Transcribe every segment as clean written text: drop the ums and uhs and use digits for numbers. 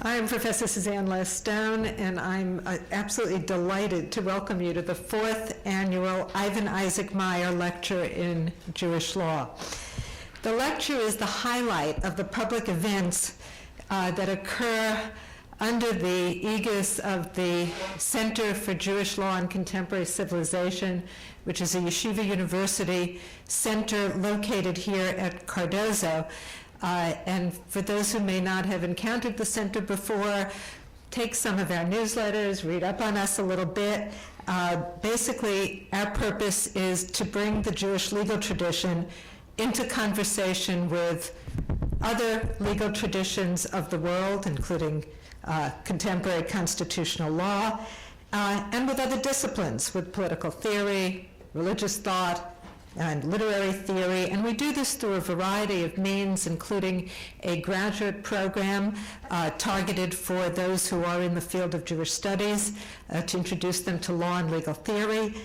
I'm Professor Suzanne Les-Stone, and I'm absolutely delighted to welcome you to the 4th annual Ivan Isaac Meyer Lecture in Jewish Law. The lecture is the highlight of the public events that occur under the aegis of the Center for Jewish Law and Contemporary Civilization, which is a yeshiva university center located here at Cardozo. And for those who may not have encountered the center before, take some of our newsletters, read up on us a little bit. Basically, our purpose is to bring the Jewish legal tradition into conversation with other legal traditions of the world, including contemporary constitutional law, and with other disciplines, with political theory, religious thought, and literary theory, and we do this through a variety of means, including a graduate program targeted for those who are in the field of Jewish studies to introduce them to law and legal theory.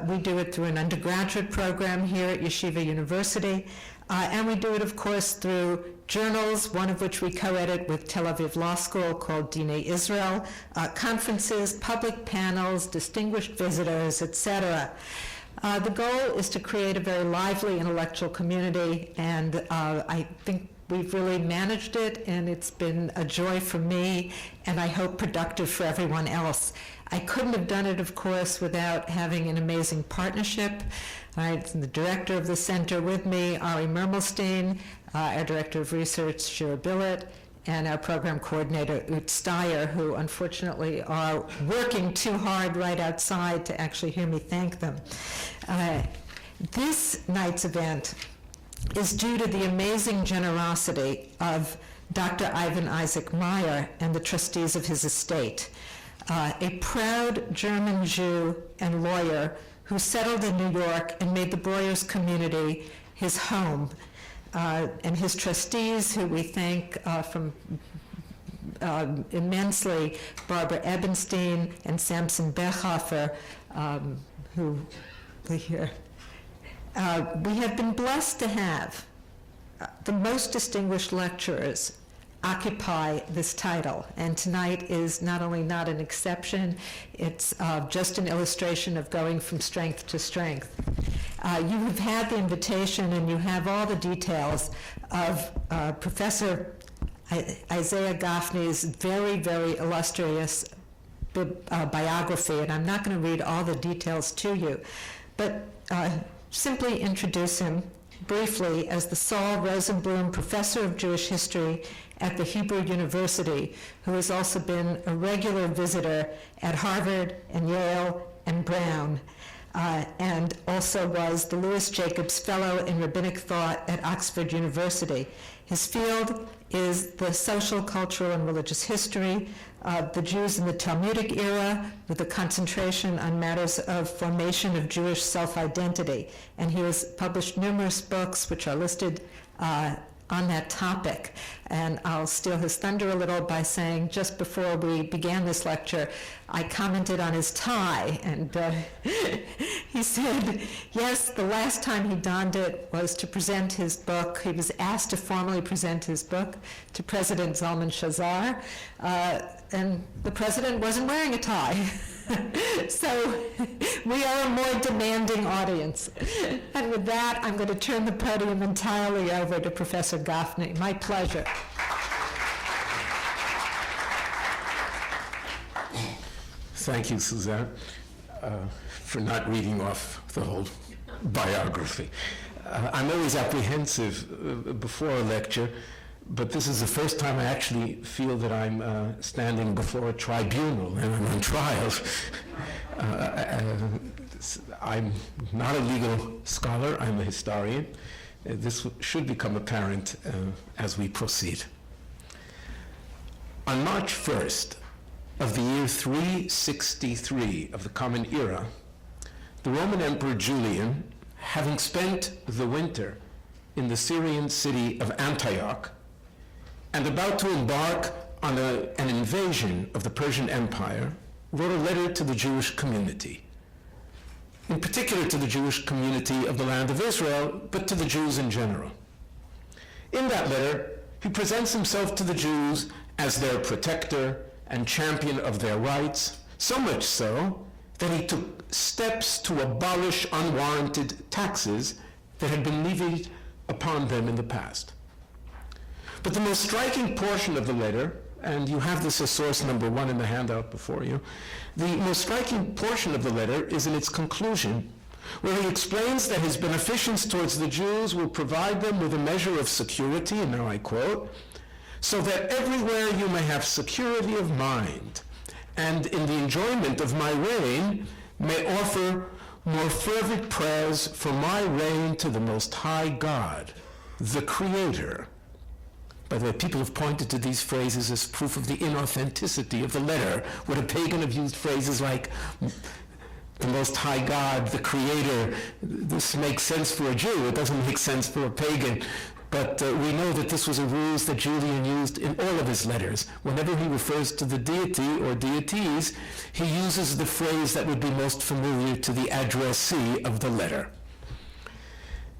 We do it through an undergraduate program here at Yeshiva University, and we do it, of course, through journals, one of which we co-edit with Tel Aviv Law School called Dinei Israel, conferences, public panels, distinguished visitors, etc. The goal is to create a very lively intellectual community, and I think we've really managed it, and it's been a joy for me, and I hope productive for everyone else. I couldn't have done it, of course, without having an amazing partnership. The director of the center with me, Ari Mermelstein, our director of research, Shira Billet, and our program coordinator, Ut Steyer, who unfortunately are working too hard right outside to actually hear me thank them. This night's event is due to the amazing generosity of Dr. Ivan Isaac Meyer and the trustees of his estate, a proud German Jew and lawyer who settled in New York and made the Breuers community his home. And his trustees, who we thank immensely, Barbara Ebenstein and Samson Bechhofer, who we hear. We have been blessed to have the most distinguished lecturers occupy this title, and tonight is not only not an exception, it's just an illustration of going from strength to strength. You have had the invitation and you have all the details of Professor Isaiah Gafni's very, very illustrious biography, and I'm not going to read all the details to you, but simply introduce him briefly as the Saul Rosenblum Professor of Jewish History at the Hebrew University, who has also been a regular visitor at Harvard and Yale and Brown, and also was the Louis Jacobs Fellow in Rabbinic Thought at Oxford University. His field is the social, cultural, and religious history of the Jews in the Talmudic era, with a concentration on matters of formation of Jewish self-identity. And he has published numerous books which are listed on that topic. And I'll steal his thunder a little by saying, just before we began this lecture, I commented on his tie, and he said, yes, the last time he donned it was to present his book. He was asked to formally present his book to President Zalman Shazar, and the president wasn't wearing a tie. So we are a more demanding audience. And with that, I'm going to turn the podium entirely over to Professor Gafni. My pleasure. Thank you, Suzanne, for not reading off the whole biography. I'm always apprehensive before a lecture, but this is the first time I actually feel that I'm standing before a tribunal and I'm on trial. I'm not a legal scholar, I'm a historian. This should become apparent as we proceed. On March 1st of the year 363 of the Common Era, the Roman Emperor Julian, having spent the winter in the Syrian city of Antioch, and about to embark on an invasion of the Persian Empire, wrote a letter to the Jewish community, in particular to the Jewish community of the land of Israel, but to the Jews in general. In that letter, he presents himself to the Jews as their protector and champion of their rights, so much so that he took steps to abolish unwarranted taxes that had been levied upon them in the past. But the most striking portion of the letter, and you have this as source number 1 in the handout before you, the most striking portion of the letter is in its conclusion, where he explains that his beneficence towards the Jews will provide them with a measure of security, and now I quote, "so that everywhere you may have security of mind, and in the enjoyment of my reign may offer more fervent prayers for my reign to the Most High God, the Creator." By the way, people have pointed to these phrases as proof of the inauthenticity of the letter. Would a pagan have used phrases like the Most High God, the Creator? This makes sense for a Jew. It doesn't make sense for a pagan. But we know that this was a ruse that Julian used in all of his letters. Whenever he refers to the deity or deities, he uses the phrase that would be most familiar to the addressee of the letter.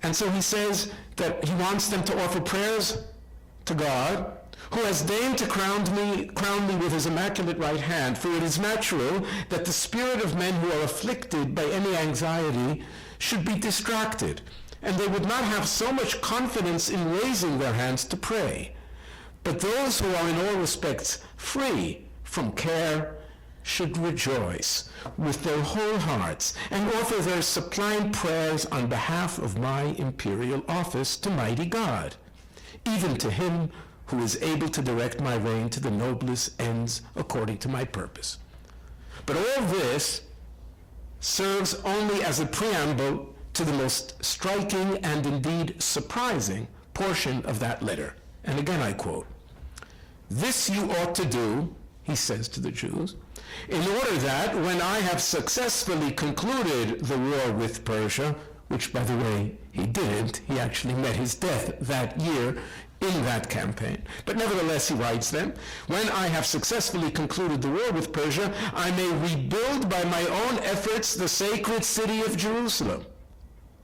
And so he says that he wants them to offer prayers to God, who has deigned to crown me with his immaculate right hand, for it is natural that the spirit of men who are afflicted by any anxiety should be distracted, and they would not have so much confidence in raising their hands to pray. But those who are in all respects free from care should rejoice with their whole hearts and offer their sublime prayers on behalf of my imperial office to mighty God, even to him who is able to direct my reign to the noblest ends according to my purpose. But all this serves only as a preamble to the most striking and indeed surprising portion of that letter. And again I quote, "This you ought to do," he says to the Jews, "in order that when I have successfully concluded the war with Persia," which by the way he didn't, he actually met his death that year in that campaign. But nevertheless, he writes them, "When I have successfully concluded the war with Persia, I may rebuild by my own efforts the sacred city of Jerusalem,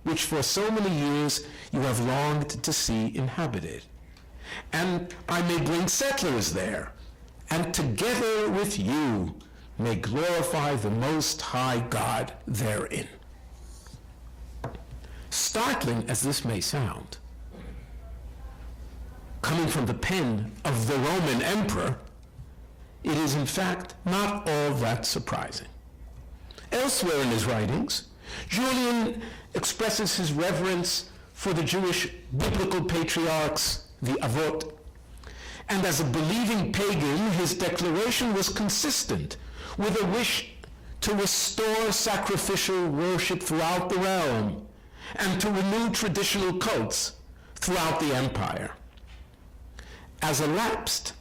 which for so many years you have longed to see inhabited. And I may bring settlers there, and together with you may glorify the Most High God therein." Startling as this may sound, coming from the pen of the Roman emperor, it is in fact not all that surprising. Elsewhere in his writings, Julian expresses his reverence for the Jewish biblical patriarchs, the Avot, and as a believing pagan, his declaration was consistent with a wish to restore sacrificial worship throughout the realm and to renew traditional cults throughout the empire. As a lapsed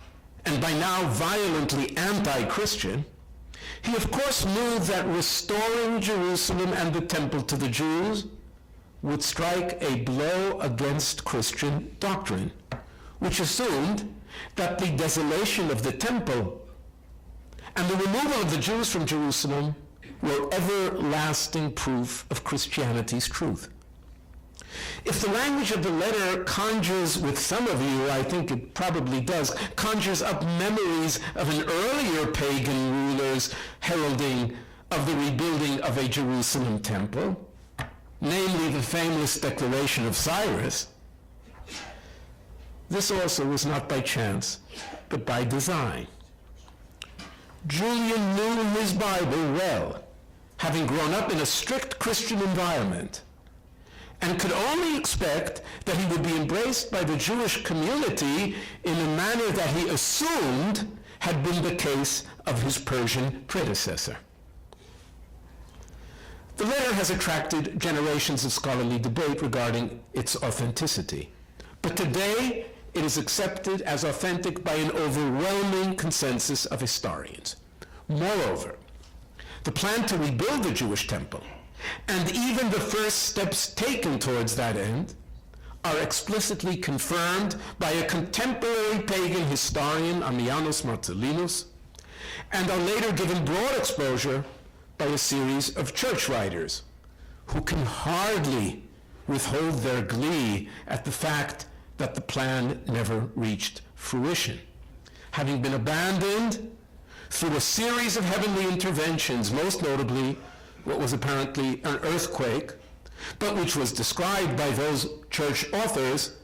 and by now violently anti-Christian, he of course knew that restoring Jerusalem and the temple to the Jews would strike a blow against Christian doctrine, which assumed that the desolation of the temple and the removal of the Jews from Jerusalem were everlasting proof of Christianity's truth. If the language of the letter conjures with some of you, I think it probably does, conjures up memories of an earlier pagan ruler's heralding of the rebuilding of a Jerusalem temple, namely the famous declaration of Cyrus, this also was not by chance, but by design. Julian knew his Bible well, having grown up in a strict Christian environment, and could only expect that he would be embraced by the Jewish community in a manner that he assumed had been the case of his Persian predecessor. The letter has attracted generations of scholarly debate regarding its authenticity, but today it is accepted as authentic by an overwhelming consensus of historians. Moreover, the plan to rebuild the Jewish temple and even the first steps taken towards that end are explicitly confirmed by a contemporary pagan historian, Ammianus Marcellinus, and are later given broad exposure by a series of church writers who can hardly withhold their glee at the fact that the plan never reached fruition. having been abandoned through a series of heavenly interventions, most notably what was apparently an earthquake, but which was described by those church authors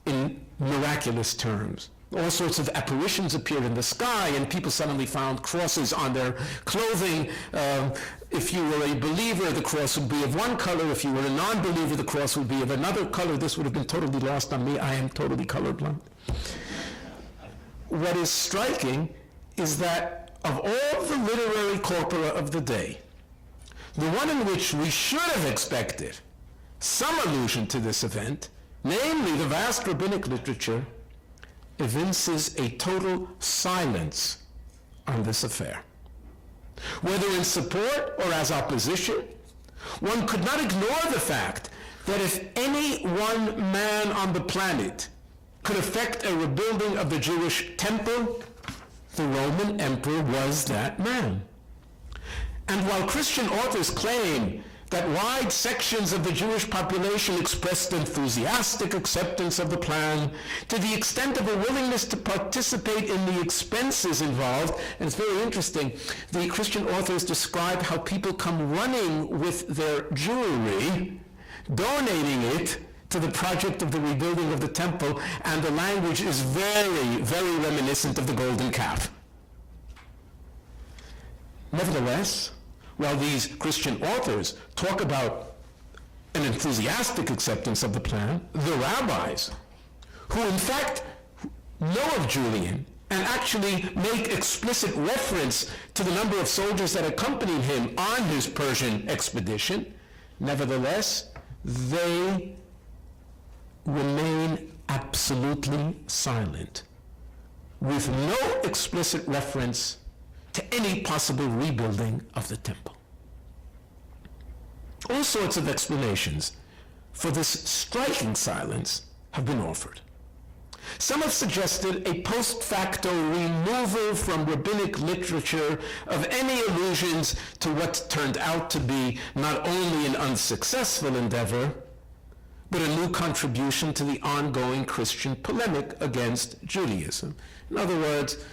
in miraculous terms. All sorts of apparitions appeared in the sky, and people suddenly found crosses on their clothing. If you were a believer, the cross would be of one color. If you were a non-believer, the cross would be of another color. This would have been totally lost on me. I am totally colorblind. What is striking is that of all the literary corpora of the day, the one in which we should have expected some allusion to this event, namely the vast rabbinic literature, evinces a total silence on this affair. Whether in support or as opposition, one could not ignore the fact that if any one man on the planet could effect a rebuilding of the Jewish temple, the Roman emperor was that man. And while Christian authors claim that wide sections of the Jewish population expressed enthusiastic acceptance of the plan to the extent of a willingness to participate in the expenses involved, and it's very interesting, the Christian authors describe how people come running with their jewelry, donating it to the project of the rebuilding of the temple, and the language is very, very reminiscent of the golden calf. Nevertheless, while these Christian authors talk about an enthusiastic acceptance of the plan, the rabbis, who in fact know of Julian and actually make explicit reference to the number of soldiers that accompanied him on his Persian expedition, nevertheless, they remain absolutely silent, with no explicit reference to any possible rebuilding of the temple. All sorts of explanations for this striking silence have been offered. Some have suggested a post facto removal from rabbinic literature of any allusions to what turned out to be not only an unsuccessful endeavor, but a new contribution to the ongoing Christian polemic against Judaism. In other words,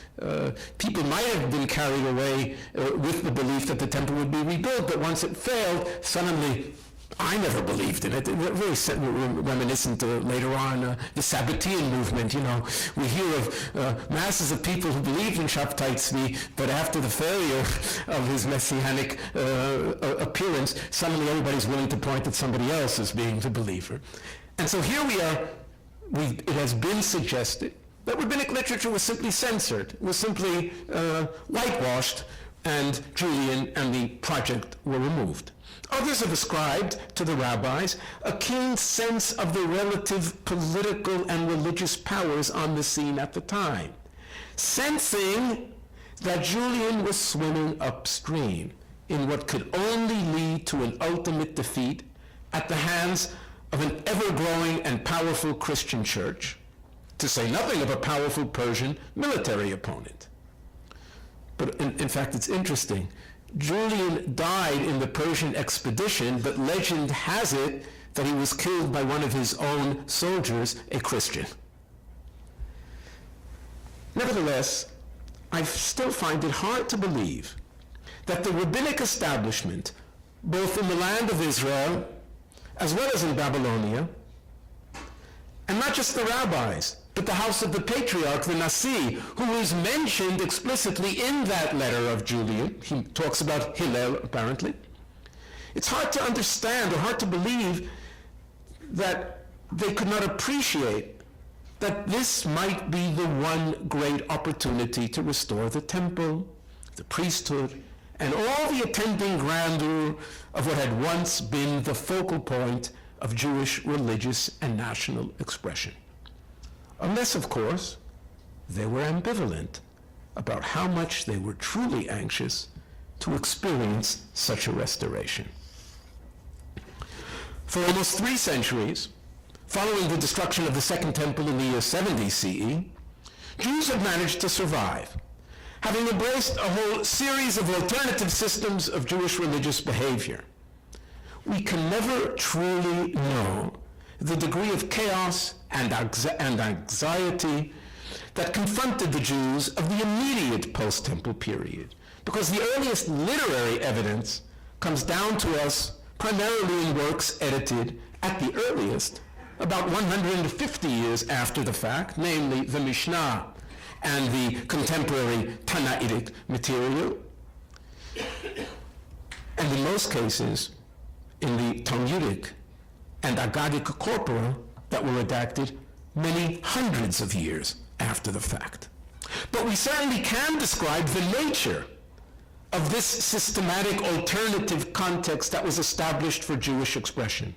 people might have been carried away with the belief that the temple would be rebuilt, but once it failed, suddenly, I never believed in it. Very reminiscent later on, the Sabbatean movement. You know, we hear of masses of people who believed in Shabtai Tzvi, but after the failure of his messianic appearance, suddenly everybody's willing to point at somebody else as being the believer. And so here we are. It has been suggested that rabbinic literature was simply censored, was simply whitewashed, and Julian and the project were removed. Others have ascribed to the rabbis a keen sense of the relative political and religious powers on the scene at the time, sensing that Julian was swimming upstream in what could only lead to an ultimate defeat at the hands of an ever-growing and powerful Christian church, to say nothing of a powerful Persian military opponent. But in fact, it's interesting. Julian died in the Persian expedition, but legend has it that he was killed by one of his own soldiers, a Christian. Nevertheless, I still find it hard to believe that the rabbinic establishment, both in the land of Israel as well as in Babylonia, and not just the rabbis, but the house of the patriarch, the Nasi, who is mentioned explicitly in that letter of Julian. He talks about Hillel, apparently. It's hard to understand or hard to believe that they could not appreciate that this might be the one great opportunity to restore the temple, the priesthood, and all the attending grandeur of what had once been the focal point of Jewish religious and national expression. Unless, of course, they were ambivalent about how much they were truly anxious to experience such a restoration. For almost 3 centuries, following the destruction of the Second Temple in the year 70 CE, Jews have managed to survive, having embraced a whole series of alternative systems of Jewish religious behavior. We can never truly know the degree of chaos and anxiety that confronted the Jews of the immediate post-temple period, because the earliest literary evidence comes down to us primarily in works edited at the earliest about 150 years after the fact, namely the Mishnah and the contemporary Tanaitic material, and in most cases in the Talmudic and Aggadic corpora that were redacted many hundreds of years after the fact. But we certainly can describe the nature of this systematic alternative context that was established for Jewish expression,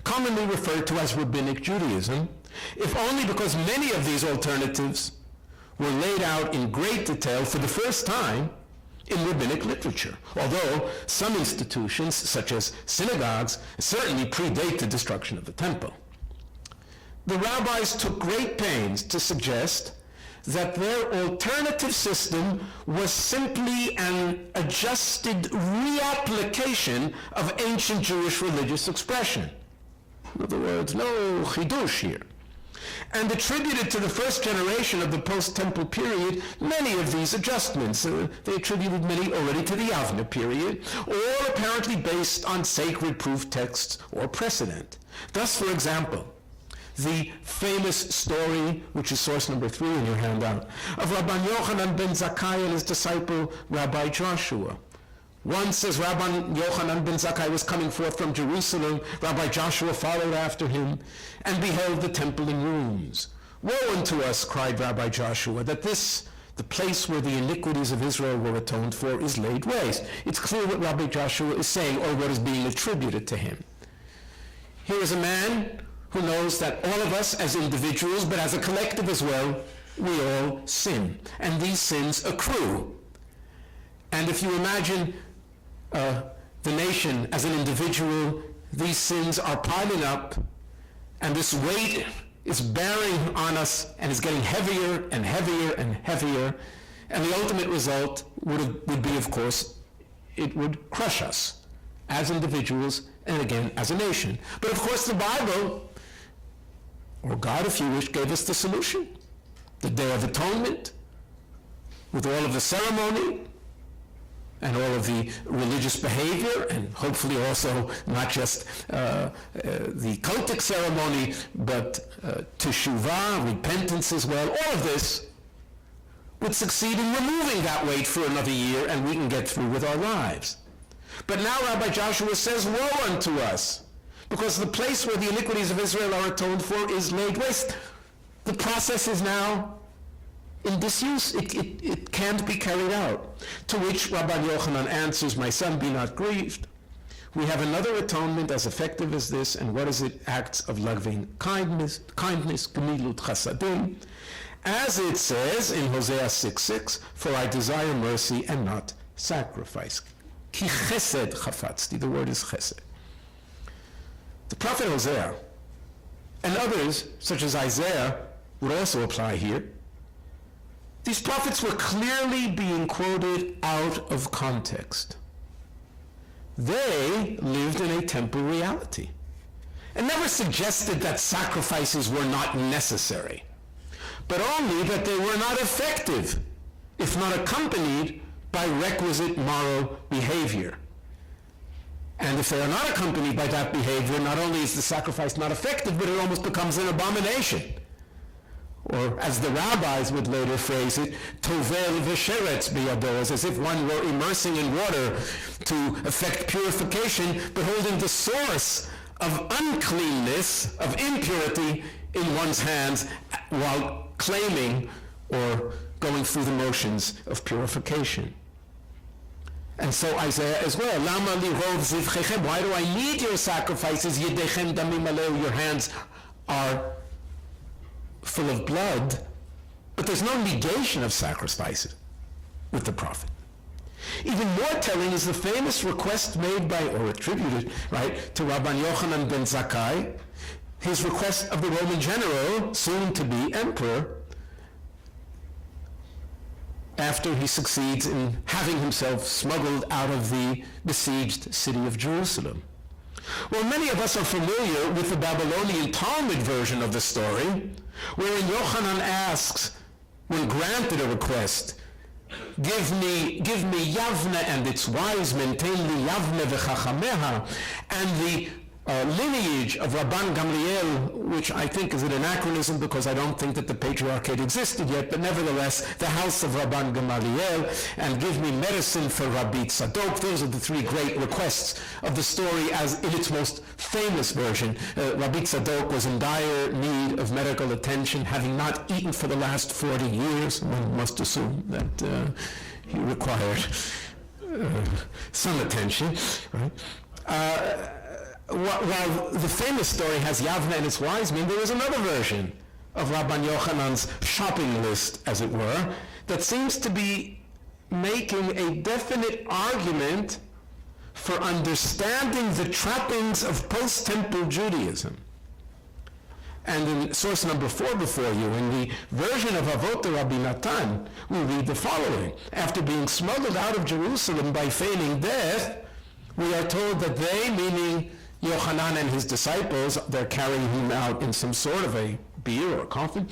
commonly referred to as Rabbinic Judaism, if only because many of these alternatives were laid out in great detail for the first time in rabbinic literature, although some institutions, such as synagogues, certainly predate the destruction of the temple. The rabbis took great pains to suggest that their alternative system was simply an adjusted reapplication of ancient Jewish religious expression. In other words, no chidush here. And attributed to the first generation of the post-temple period many of these adjustments. They attributed many already to the Yavneh period, all apparently based on sacred proof texts or precedent. Thus, for example, the famous story, which is source number 3 in your handout, of Rabban Yochanan ben Zakkai and his disciple Rabbi Joshua. Once, as Rabban Yochanan ben Zakkai was coming forth from Jerusalem, Rabbi Joshua followed after him and beheld the temple in ruins. Woe unto us, cried Rabbi Joshua, that this, the place where the iniquities of Israel were atoned for, is laid waste. It's clear what Rabbi Joshua is saying, or what is being attributed to him. Here is a man who knows that all of us as individuals, but as a collective as well, we all sin. And these sins accrue. And if you imagine the nation as an individual, these sins are piling up, and this weight is bearing on us and is getting heavier and heavier and heavier, and the ultimate result would be, of course, it would crush us as individuals and again as a nation. But of course the Bible, or God if you wish, gave us the solution. The Day of Atonement, with all of the ceremony and all of the religious behavior, and hopefully also not just the cultic ceremony, but teshuvah, repentance as well. All of this would succeed in removing that weight for another year, and we can get through with our lives. But now Rabbi Joshua says, woe unto us, because the place where the iniquities of Israel are atoned for is laid waste. The process is now in disuse. It can't be carried out. To which Rabban Yochanan answers, my son, be not grieved. We have another atonement as effective as this, and what is it? Acts of loving kindness, gemilut chasadim, as it says in Hosea 6:6, for I desire mercy and not sacrifice. Ki chesed chafatzti, the word is chesed. The prophet Hosea and others, such as Isaiah, would also apply here. These prophets were clearly being quoted out of context. They lived in a temple reality and never suggested that sacrifices were not necessary, but only that they were not effective if not accompanied by requisite moral behavior. And if they are not accompanied by that behavior, not only is the sacrifice not effective, but it almost becomes an abomination. Or, as the rabbis would later phrase it, tovel v'sheretz biyados, as if one were immersing in water to effect purification, but holding the source of uncleanness, of impurity, in one's hands, while claiming or going through the motions of purification. And so Isaiah as well, Lama lirov zivchechem, why do I need your sacrifices? Yedechem damim aleu, your hands are full of blood. But there's no negation of sacrifices with the prophet. Even more telling is the famous request made by, or attributed, right, to Rabban Yochanan ben Zakkai, his request of the Roman general, soon to be emperor, after he succeeds in having himself smuggled out of the besieged city of Jerusalem. Well, many of us are familiar with the Babylonian Talmud version of the story, wherein Yochanan asks when granted a request, give me Yavneh and its wise men, tein li Yavneh v'chachameha, and the lineage of Rabban Gamliel, which I think is an anachronism because I don't think that the patriarchate existed yet, but nevertheless, the house of Rabban Gamliel, and give me medicine for Rabbi Tzadok. Those are the three great requests of the story as in its most famous version. Rabbi Tzadok was in dire need of medical attention, having not eaten for the last 40 years. One must assume that he required some attention, right? While the famous story has Yavneh and its wise men, there is another version of Rabban Yochanan's shopping list, as it were, that seems to be making a definite argument for understanding the trappings of post-temple Judaism. And in source number 4 before you, in the version of Avot Rabbi Natan, we read the following. After being smuggled out of Jerusalem by feigning death, we are told that they, meaning Yochanan and his disciples, they're carrying him out in some sort of a bier or coffin.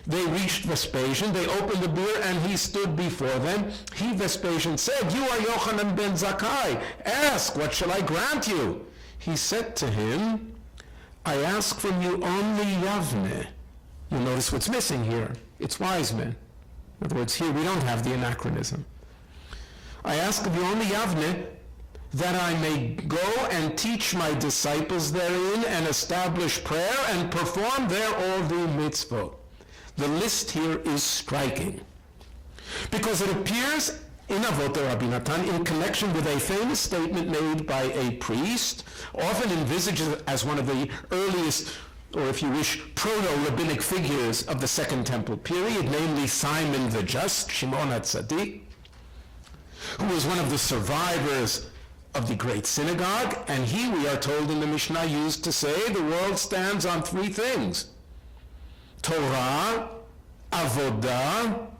They reached Vespasian, they opened the bier, and he stood before them. He, Vespasian, said, "You are Yochanan ben Zakkai. Ask, what shall I grant you?" He said to him, "I ask from you only Yavneh." You'll notice what's missing here. It's wise men. In other words, here we don't have the anachronism. "I ask of you only Yavneh, that I may go and teach my disciples therein and establish prayer and perform there all the mitzvot." The list here is striking because it appears in Avot Rabbi Natan in connection with a famous statement made by a priest, often envisaged as one of the earliest, or if you wish, proto-rabbinic figures of the Second Temple period, namely Simon the Just, Shimon HaTzadik, who was one of the survivors of the great synagogue, and he, we are told in the Mishnah, used to say the world stands on three things: Torah, Avodah,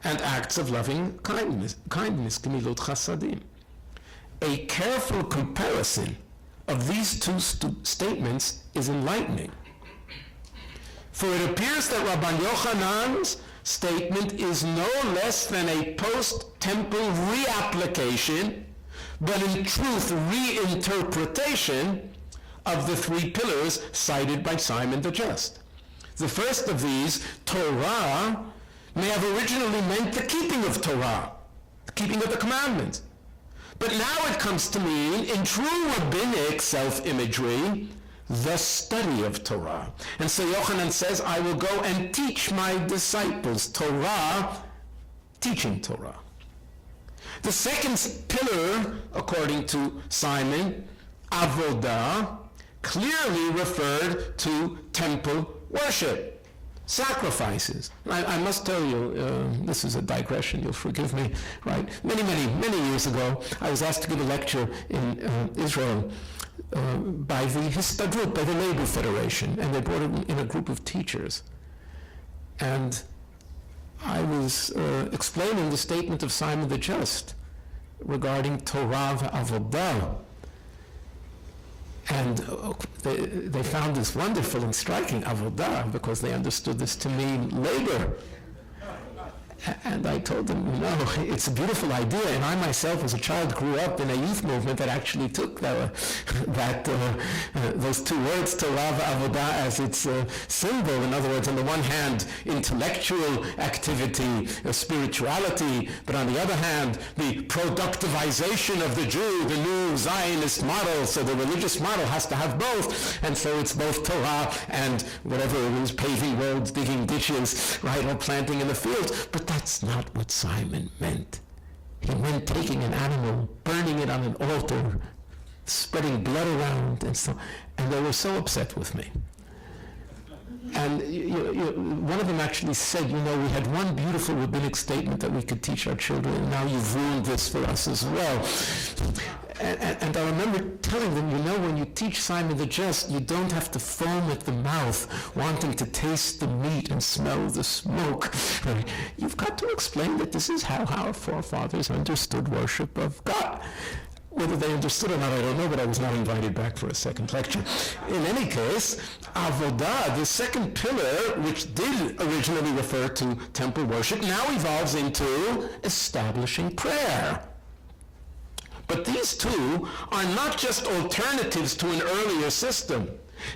and acts of loving kindness, Gemilut Chasadim. A careful comparison of these two statements is enlightening. For it appears that Rabban Yochanan's statement is no less than a post-temple reapplication, but in truth reinterpretation of the three pillars cited by Simon the Just. The first of these, Torah, may have originally meant the keeping of Torah, the keeping of the commandments. But now it comes to mean, in true rabbinic self-imagery, the study of Torah. And so Yochanan says, I will go and teach my disciples Torah, teaching Torah. The second pillar, according to Simon, Avodah, clearly referred to temple worship, sacrifices. I must tell you, this is a digression, you'll forgive me, right? Many years ago, I was asked to give a lecture in Israel by the Histadrut, by the Labor Federation, and they brought in a group of teachers. And I was explaining the statement of Simon the Just regarding Torah v'Avodah. And they found this wonderful and striking Avodah because they understood this to mean labor. And I told them, it's a beautiful idea, and I myself as a child grew up in a youth movement that actually took those two words, Torah v'Avodah, as its symbol. In other words, on the one hand, intellectual activity, spirituality, but on the other hand, the productivization of the Jew, the new Zionist model. So the religious model has to have both, and so it's both Torah and whatever it is, paving roads, digging ditches, right, or planting in the fields. But that's not what Simon meant. He meant taking an animal, burning it on an altar, spreading blood around, and they were so upset with me. And one of them actually said, we had one beautiful rabbinic statement that we could teach our children, and now you've ruined this for us as well. And I remember telling them, when you teach Simon the Just, you don't have to foam at the mouth, wanting to taste the meat and smell the smoke. You've got to explain that this is how our forefathers understood worship of God. Whether they understood or not, I don't know, but I was not invited back for a second lecture. In any case, avodah, the second pillar, which did originally refer to temple worship, now evolves into establishing prayer. But these two are not just alternatives to an earlier system.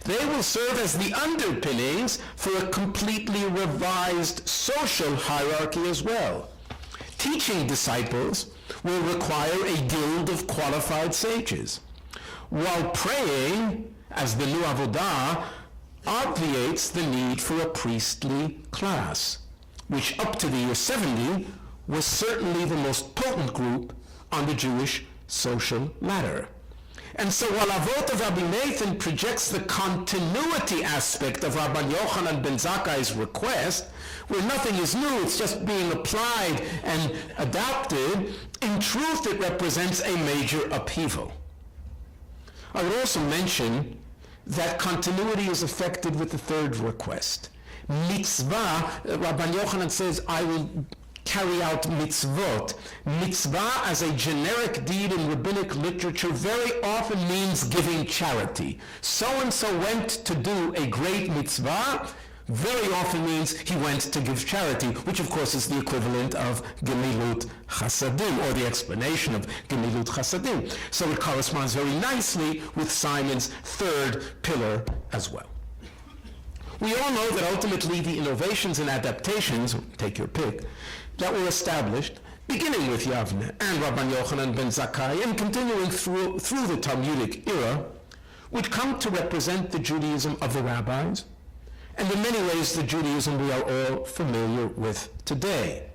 They will serve as the underpinnings for a completely revised social hierarchy as well. Teaching disciples will require a guild of qualified sages, while praying, as the new avodah, obviates the need for a priestly class, which up to the year 70 was certainly the most potent group on the Jewish social ladder. And so while Avot of Rabbi Nathan projects the continuity aspect of Rabban Yochanan ben Zakkai's request, where nothing is new, it's just being applied and adapted, in truth it represents a major upheaval. I would also mention that continuity is affected with the third request. Mitzvah, Rabban Yochanan says, I will carry out mitzvot. Mitzvah as a generic deed in rabbinic literature very often means giving charity. So-and-so went to do a great mitzvah, very often means he went to give charity, which of course is the equivalent of gemilut chasadim, or the explanation of gemilut chasadim. So it corresponds very nicely with Simon's third pillar as well. We all know that ultimately the innovations and adaptations, take your pick, that were established, beginning with Yavneh and Rabban Yochanan ben Zakkai and continuing through the Talmudic era, would come to represent the Judaism of the rabbis, and in many ways the Judaism we are all familiar with today,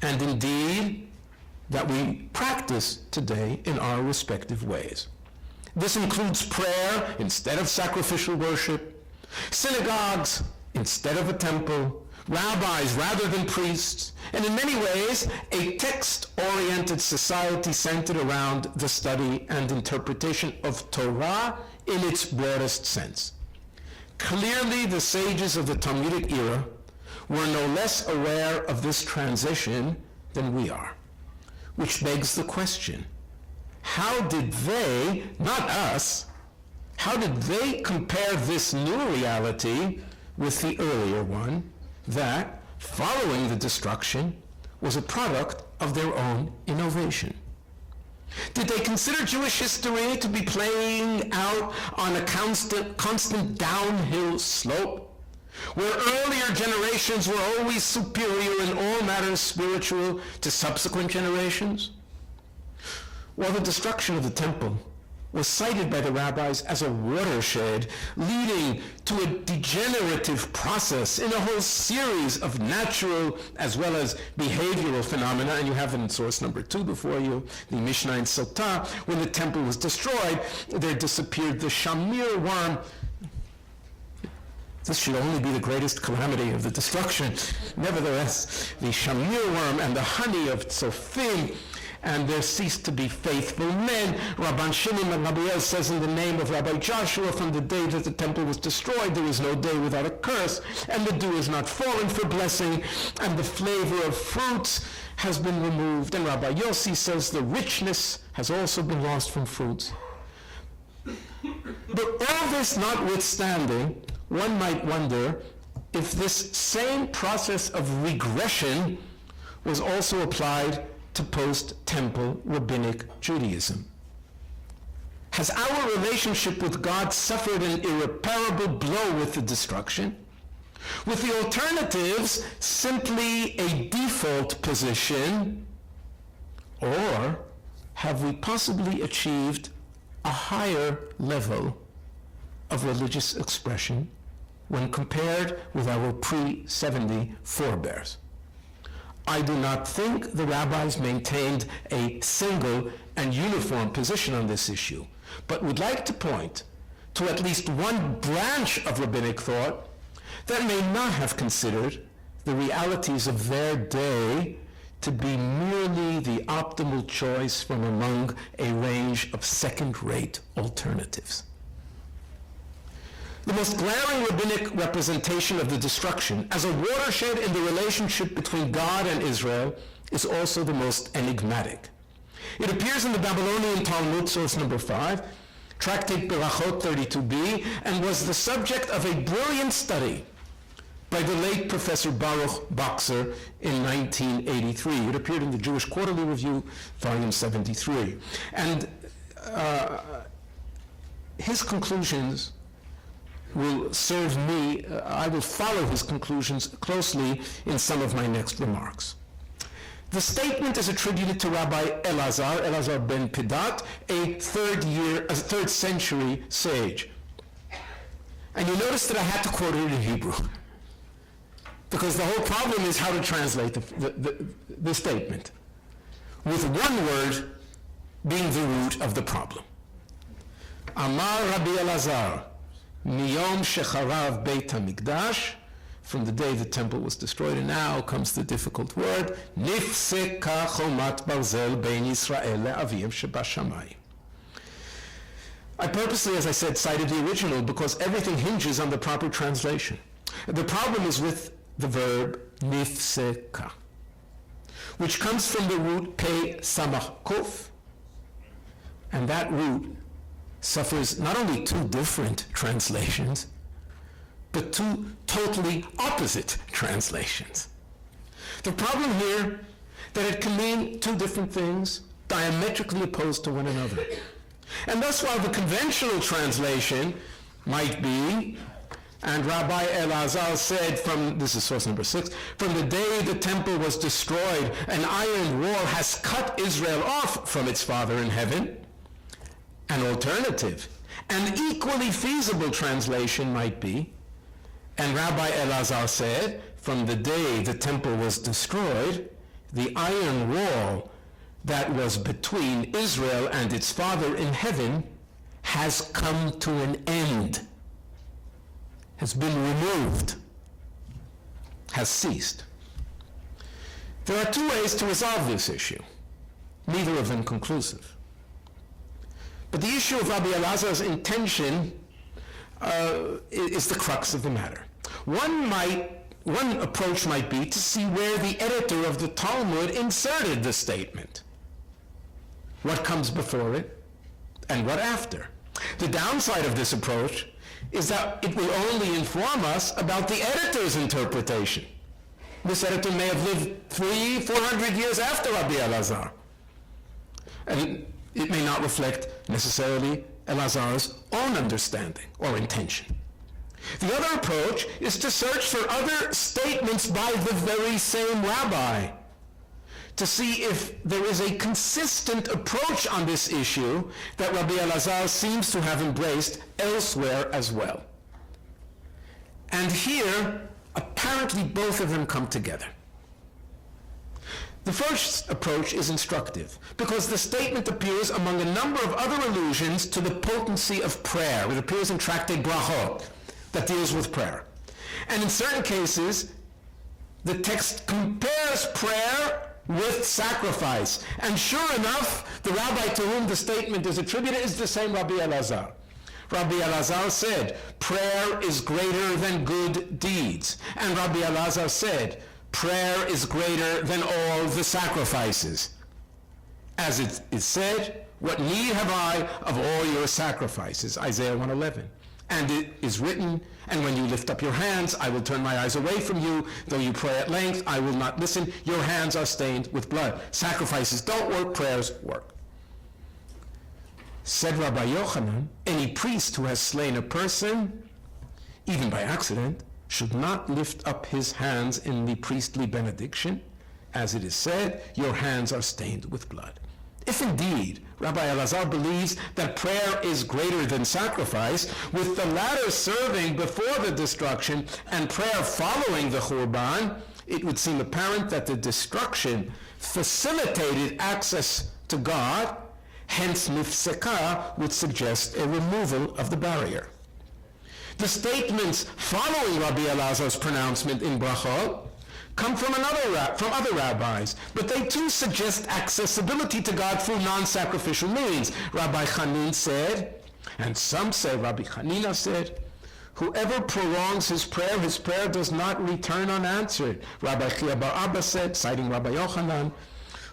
and indeed that we practice today in our respective ways. This includes prayer instead of sacrificial worship, synagogues instead of a temple, rabbis rather than priests, and in many ways a text-oriented society centered around the study and interpretation of Torah in its broadest sense. Clearly, the sages of the Talmudic era were no less aware of this transition than we are, which begs the question, how did they, not us, how did they compare this new reality with the earlier one that, following the destruction, was a product of their own innovation? Did they consider Jewish history to be playing out on a constant downhill slope, where earlier generations were always superior in all matters spiritual to subsequent generations? While the destruction of the temple was cited by the rabbis as a watershed leading to a degenerative process in a whole series of natural as well as behavioral phenomena, and you have in source number 2 before you, the Mishnah in Sotah, when the temple was destroyed, there disappeared the shamir worm. This should only be the greatest calamity of the destruction. Nevertheless, the shamir worm and the honey of tzofim, and there ceased to be faithful men. Rabban Shimon ben Gamliel says in the name of Rabbi Joshua, from the day that the temple was destroyed, there is no day without a curse, and the dew is not fallen for blessing, and the flavor of fruits has been removed. And Rabbi Yossi says the richness has also been lost from fruits. But all this notwithstanding, one might wonder if this same process of regression was also applied to post-temple rabbinic Judaism. Has our relationship with God suffered an irreparable blow with the destruction? With the alternatives simply a default position? Or have we possibly achieved a higher level of religious expression when compared with our pre-70 forebears? I do not think the rabbis maintained a single and uniform position on this issue, but would like to point to at least one branch of rabbinic thought that may not have considered the realities of their day to be merely the optimal choice from among a range of second-rate alternatives. The most glaring rabbinic representation of the destruction as a watershed in the relationship between God and Israel is also the most enigmatic. It appears in the Babylonian Talmud, source number 5, Tractate Berachot 32b, and was the subject of a brilliant study by the late Professor Baruch Boxer in 1983. It appeared in the Jewish Quarterly Review, volume 73. And his conclusions will serve me. I will follow his conclusions closely in some of my next remarks. The statement is attributed to Rabbi Elazar ben Pidat, a third century sage. And you notice that I had to quote it in Hebrew, because the whole problem is how to translate the statement, with one word being the root of the problem. Amar Rabbi Elazar, miyom shecharav beit hamikdash, from the day the temple was destroyed, and now comes the difficult word, nifseka chomat barzel bein Yisrael le'avim shebashamayim. I purposely, as I said, cited the original because everything hinges on the proper translation. The problem is with the verb nifseka, which comes from the root pei samach kuf, and that root suffers not only two different translations, but two totally opposite translations. The problem here that it can mean two different things diametrically opposed to one another. And thus, while the conventional translation might be, and Rabbi Elazar said this is source number 6, from the day the temple was destroyed, an iron wall has cut Israel off from its Father in heaven. An alternative, an equally feasible translation might be, and Rabbi Elazar said, from the day the temple was destroyed, the iron wall that was between Israel and its Father in heaven has come to an end, has been removed, has ceased. There are two ways to resolve this issue, neither of them conclusive. But the issue of Rabbi Elazar's intention is the crux of the matter. One approach might be to see where the editor of the Talmud inserted the statement. What comes before it and what after. The downside of this approach is that it will only inform us about the editor's interpretation. This editor may have lived 300-400 years after Rabbi Elazar. And it may not reflect necessarily Elazar's own understanding or intention. The other approach is to search for other statements by the very same rabbi to see if there is a consistent approach on this issue that Rabbi Elazar seems to have embraced elsewhere as well. And here, apparently both of them come together. The first approach is instructive because the statement appears among a number of other allusions to the potency of prayer. It appears in Tractate Brachot that deals with prayer. And in certain cases, the text compares prayer with sacrifice. And sure enough, the rabbi to whom the statement is attributed is the same Rabbi Elazar. Rabbi Elazar said, prayer is greater than good deeds. And Rabbi Elazar said, prayer is greater than all the sacrifices. As it is said, what need have I of all your sacrifices? Isaiah 1:11. And it is written, and when you lift up your hands, I will turn my eyes away from you. Though you pray at length, I will not listen. Your hands are stained with blood. Sacrifices don't work, prayers work. Said Rabbi Yochanan, any priest who has slain a person, even by accident, should not lift up his hands in the priestly benediction. As it is said, your hands are stained with blood. If indeed Rabbi Elazar believes that prayer is greater than sacrifice, with the latter serving before the destruction and prayer following the Khurban, it would seem apparent that the destruction facilitated access to God, hence nifseka would suggest a removal of the barrier. The statements following Rabbi Elazar's pronouncement in Brachot come from other rabbis, but they too suggest accessibility to God through non-sacrificial means. Rabbi Chanun said, and some say Rabbi Hanina said, whoever prolongs his prayer does not return unanswered. Rabbi Chia bar Abba said, citing Rabbi Yochanan,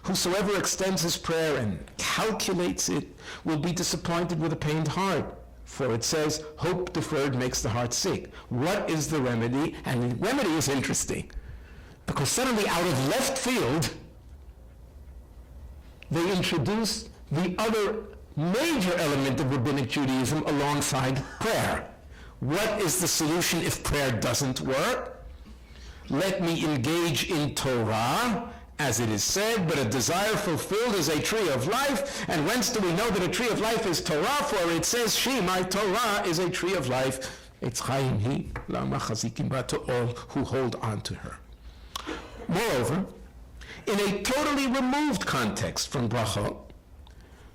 Whosoever extends his prayer and calculates it will be disappointed with a pained heart. For it says, hope deferred makes the heart sick. What is the remedy? And the remedy is interesting, because suddenly out of left field, they introduce the other major element of Rabbinic Judaism alongside prayer. What is the solution if prayer doesn't work? Let me engage in Torah, as it is said, but a desire fulfilled is a tree of life. And whence do we know that a tree of life is Torah? For it says, she, my Torah, is a tree of life. It's Chaim hi, lama chazikim ba, to all who hold on to her. Moreover, in a totally removed context from brachot,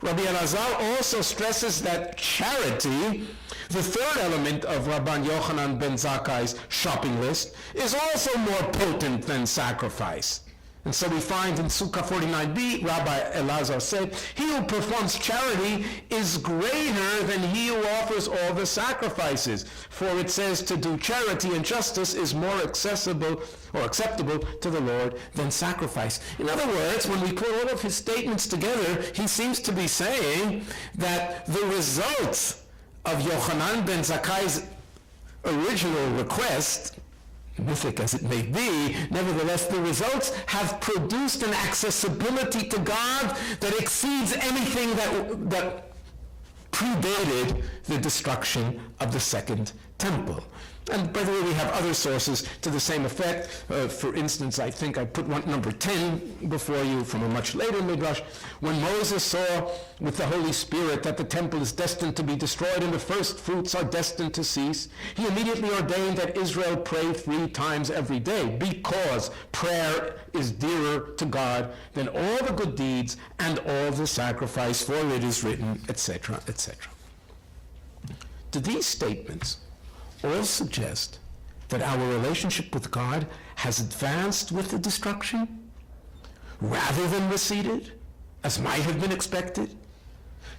Rabbi Elazar also stresses that charity, the third element of Rabban Yochanan ben Zakkai's shopping list, is also more potent than sacrifice. And so we find in Sukkah 49b, Rabbi Elazar said, he who performs charity is greater than he who offers all the sacrifices. For it says to do charity and justice is more accessible or acceptable to the Lord than sacrifice. In other words, when we put all of his statements together, he seems to be saying that the results of Yochanan ben Zakkai's original request, mythic as it may be, nevertheless the results have produced an accessibility to God that exceeds anything that predated the destruction of the Second Temple. And by the way, we have other sources to the same effect. For instance, I think I put one number 10 before you from a much later midrash. When Moses saw with the Holy Spirit that the temple is destined to be destroyed and the first fruits are destined to cease, he immediately ordained that Israel pray 3 times every day, because prayer is dearer to God than all the good deeds and all the sacrifice, for it is written, etc., etc. Do these statements all suggest that our relationship with God has advanced with the destruction rather than receded, as might have been expected?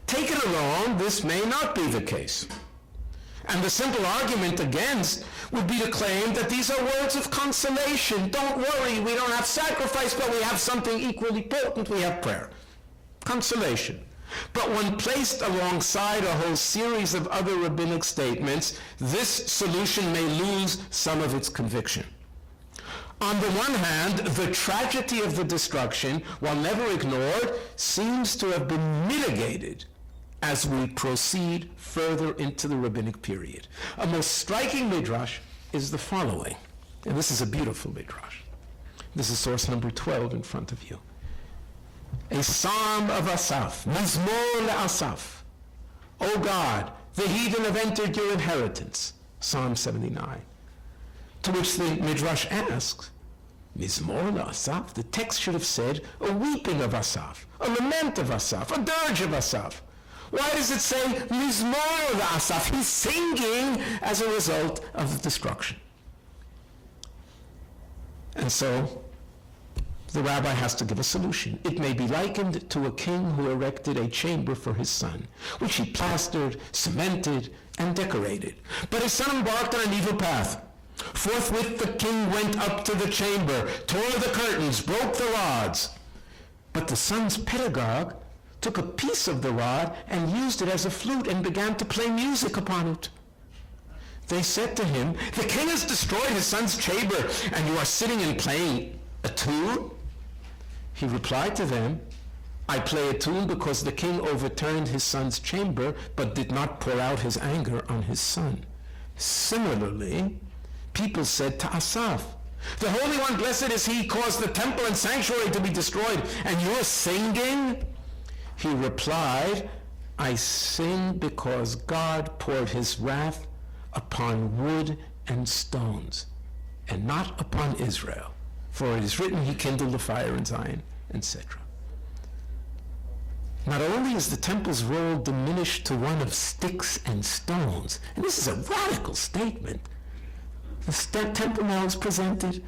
Taken alone, this may not be the case. And the simple argument against would be to claim that these are words of consolation. Don't worry, we don't have sacrifice, but we have something equally potent. We have prayer. Consolation. But when placed alongside a whole series of other rabbinic statements, this solution may lose some of its conviction. On the one hand, the tragedy of the destruction, while never ignored, seems to have been mitigated as we proceed further into the rabbinic period. A most striking midrash is the following, and this is a beautiful midrash. This is source number 12 in front of you. A psalm of Asaph, Mizmor le'Asaph. O God, the heathen have entered your inheritance, Psalm 79. To which the Midrash asks, Mizmor le'Asaph? The text should have said, a weeping of Asaph, a lament of Asaph, a dirge of Asaph. Why does it say Mizmor le'Asaph? He's singing as a result of the destruction. And so, the rabbi has to give a solution. It may be likened to a king who erected a chamber for his son, which he plastered, cemented, and decorated. But his son embarked on an evil path. Forthwith the king went up to the chamber, tore the curtains, broke the rods. But the son's pedagogue took a piece of the rod and used it as a flute and began to play music upon it. They said to him, the king has destroyed his son's chamber, and you are sitting and playing a tune? He replied to them, I play a tune because the king overturned his son's chamber, but did not pour out his anger on his son. Similarly, people said to Asaph, the Holy One, blessed is he, caused the temple and sanctuary to be destroyed, and you're singing? He replied, I sing because God poured his wrath upon wood and stones, and not upon Israel. For it is written, he kindled the fire in Zion, etc. Not only is the temple's role diminished to one of sticks and stones, and this is a radical statement. The temple now is presented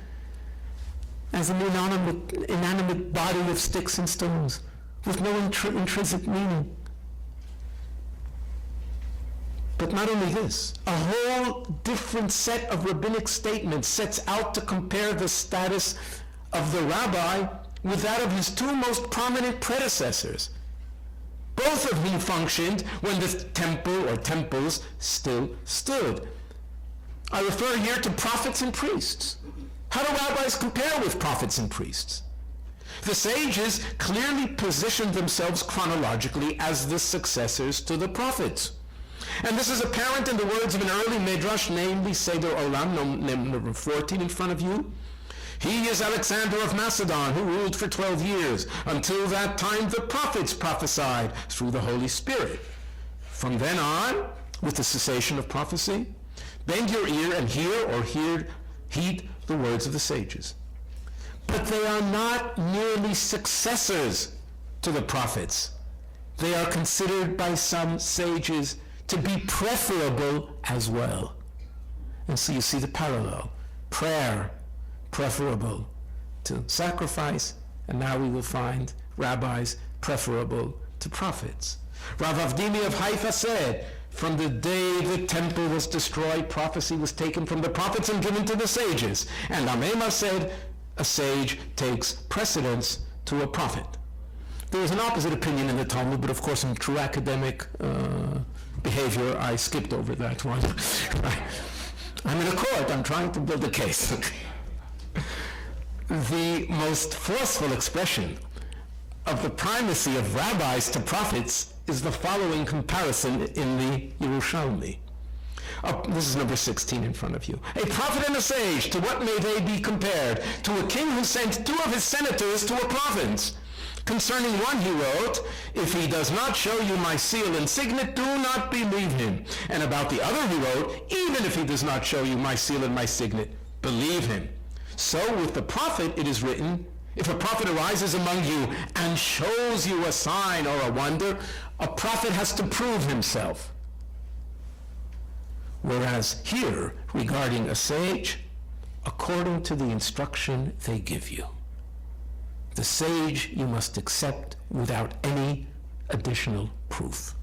as an inanimate body of sticks and stones with no intrinsic meaning. But not only this, a whole different set of rabbinic statements sets out to compare the status of the rabbi with that of his two most prominent predecessors, both of whom functioned when the temple or temples still stood. I refer here to prophets and priests. How do rabbis compare with prophets and priests? The sages clearly positioned themselves chronologically as the successors to the prophets. And this is apparent in the words of an early midrash, namely Seder Olam, number 14 in front of you. He is Alexander of Macedon, who ruled for 12 years. Until that time, the prophets prophesied through the Holy Spirit. From then on, with the cessation of prophecy, bend your ear and heed the words of the sages. But they are not merely successors to the prophets. They are considered by some sages to be preferable as well. And so you see the parallel. Prayer, preferable to sacrifice, and now we will find rabbis preferable to prophets. Rav Avdimi of Haifa said, from the day the temple was destroyed, prophecy was taken from the prophets and given to the sages. And Amema said, a sage takes precedence to a prophet. There is an opposite opinion in the Talmud, but of course in true academic behavior, I skipped over that one. I'm in a court, I'm trying to build a case. The most forceful expression of the primacy of rabbis to prophets is the following comparison in the Yerushalmi. This is number 16 in front of you. A prophet and a sage, to what may they be compared? To a king who sent two of his senators to a province. Concerning one he wrote, if he does not show you my seal and signet, do not believe him. And about the other he wrote, even if he does not show you my seal and my signet, believe him. So with the prophet it is written, if a prophet arises among you and shows you a sign or a wonder, a prophet has to prove himself. Whereas here, regarding a sage, according to the instruction they give you. The sage you must accept without any additional proof.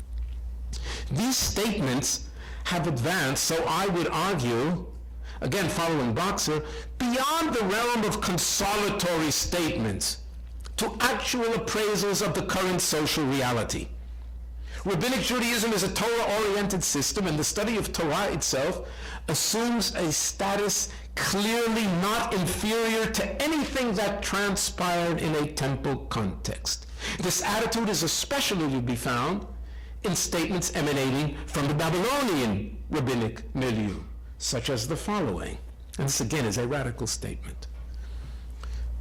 These statements have advanced, so I would argue, again following Boxer, beyond the realm of consolatory statements to actual appraisals of the current social reality. Rabbinic Judaism is a Torah-oriented system, and the study of Torah itself assumes a status clearly not inferior to anything that transpired in a temple context. This attitude is especially to be found in statements emanating from the Babylonian rabbinic milieu, such as the following. And this again is a radical statement.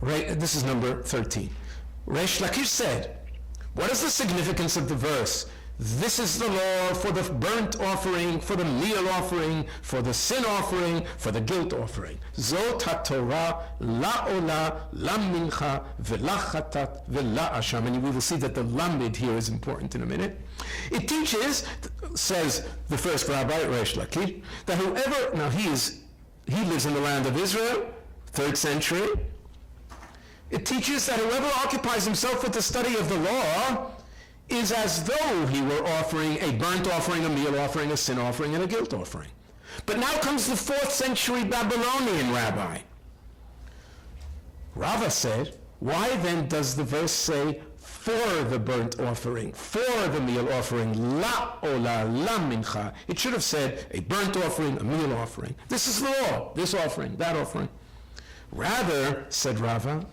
This is number 13. Reish Lakish said, what is the significance of the verse? This is the law for the burnt offering, for the meal offering, for the sin offering, for the guilt offering. Zot ha-Torah la'olah, la-mincha, ve'la-chatat, ve'la-asham. And we will see that the lamid here is important in a minute. It teaches, says the first rabbi, Reish Lakish, that whoever, now he lives in the land of Israel, 3rd century. It teaches that whoever occupies himself with the study of the law is as though he were offering a burnt offering, a meal offering, a sin offering, and a guilt offering. But now comes the 4th century Babylonian rabbi. Rava said, why then does the verse say, for the burnt offering, for the meal offering, la ola, la mincha? It should have said, a burnt offering, a meal offering. This is the law, this offering, that offering. Rather, said Rava,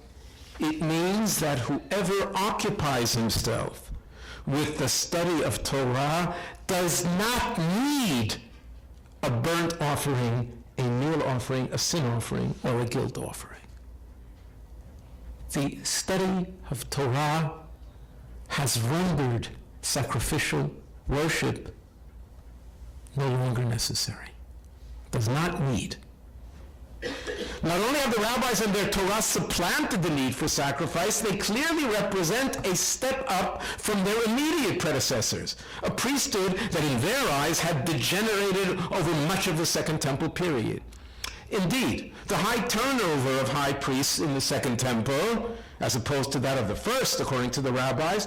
it means that whoever occupies himself with the study of Torah does not need a burnt offering, a meal offering, a sin offering, or a guilt offering. The study of Torah has rendered sacrificial worship no longer necessary. Does not need. Not only have the rabbis and their Torah supplanted the need for sacrifice, they clearly represent a step up from their immediate predecessors, a priesthood that in their eyes had degenerated over much of the Second Temple period. Indeed, the high turnover of high priests in the Second Temple, as opposed to that of the first, according to the rabbis,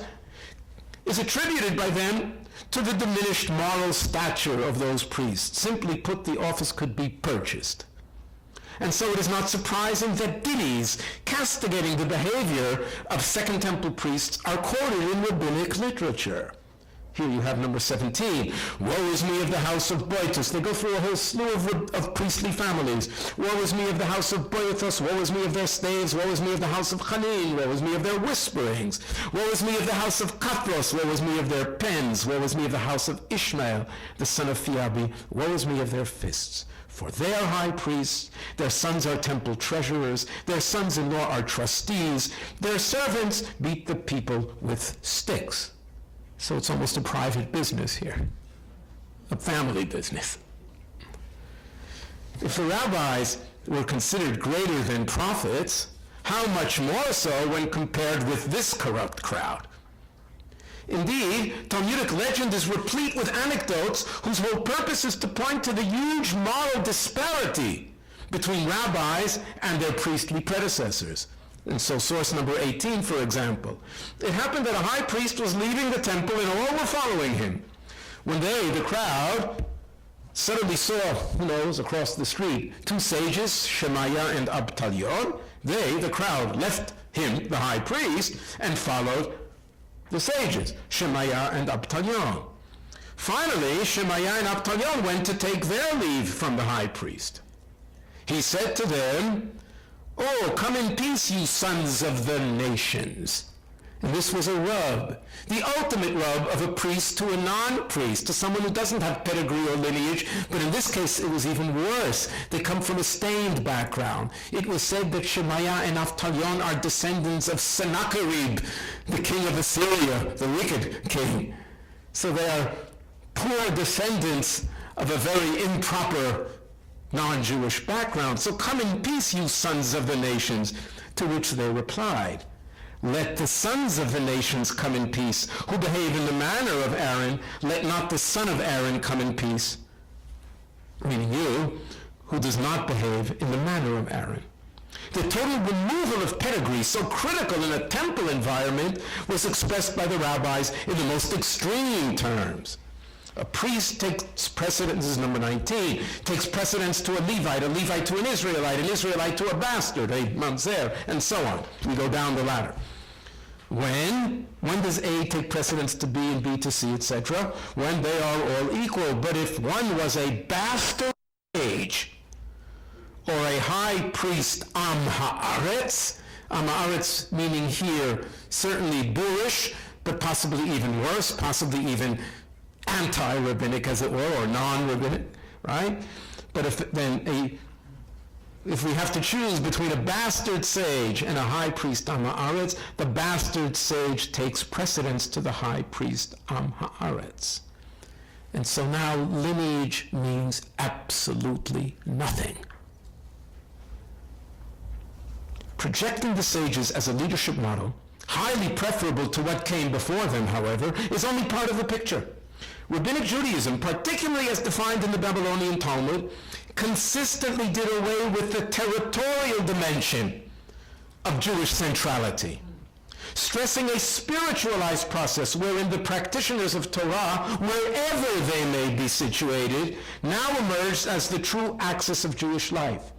is attributed by them to the diminished moral stature of those priests. Simply put, the office could be purchased. And so it is not surprising that ditties castigating the behavior of Second Temple priests are quoted in rabbinic literature. Here you have number 17. Woe is me of the house of Boitus. They go through a whole slew of priestly families. Woe is me of the house of Boitus. Woe is me of their staves. Woe is me of the house of Chanin. Woe is me of their whisperings. Woe is me of the house of Kathros. Woe is me of their pens. Woe is me of the house of Ishmael, the son of Phiabi. Woe is me of their fists. For they are high priests, their sons are temple treasurers, their sons-in-law are trustees, their servants beat the people with sticks. So it's almost a private business here, a family business. If the rabbis were considered greater than prophets, how much more so when compared with this corrupt crowd? Indeed, Talmudic legend is replete with anecdotes whose whole purpose is to point to the huge moral disparity between rabbis and their priestly predecessors. And so source number 18, for example. It happened that a high priest was leaving the temple and all were following him. When they, the crowd, suddenly saw, across the street, two sages, Shemaiah and Abtalion, they, the crowd, left him, the high priest, and followed the sages, Shemaiah and Abtalion. Finally, Shemaiah and Abtalion went to take their leave from the high priest. He said to them, "Oh, come in peace, you sons of the nations." And this was a rub, the ultimate rub of a priest to a non-priest, to someone who doesn't have pedigree or lineage, but in this case it was even worse. They come from a stained background. It was said that Shemaiah and Avtalion are descendants of Sennacherib, the king of Assyria, the wicked king. So they are poor descendants of a very improper non-Jewish background. So come in peace, you sons of the nations. To which they replied, "Let the sons of the nations come in peace, who behave in the manner of Aaron. Let not the son of Aaron come in peace," meaning you, who does not behave in the manner of Aaron. The total removal of pedigree, so critical in a temple environment, was expressed by the rabbis in the most extreme terms. A priest takes precedence, this is number 19, takes precedence to a Levite to an Israelite to a bastard, a mamzer, and so on. We go down the ladder. When does A take precedence to B and B to C, etc.? When they are all equal. But if one was a bastard sage or a high priest am haaretz meaning here certainly boorish, but possibly even worse, possibly even anti-rabbinic, as it were, or non-rabbinic, right? But if we have to choose between a bastard sage and a high priest am haaretz, the bastard sage takes precedence to the high priest am haaretz. And so now lineage means absolutely nothing. Projecting the sages as a leadership model, highly preferable to what came before them, however, is only part of the picture. Rabbinic Judaism, particularly as defined in the Babylonian Talmud, consistently did away with the territorial dimension of Jewish centrality, stressing a spiritualized process wherein the practitioners of Torah, wherever they may be situated, now emerged as the true axis of Jewish life.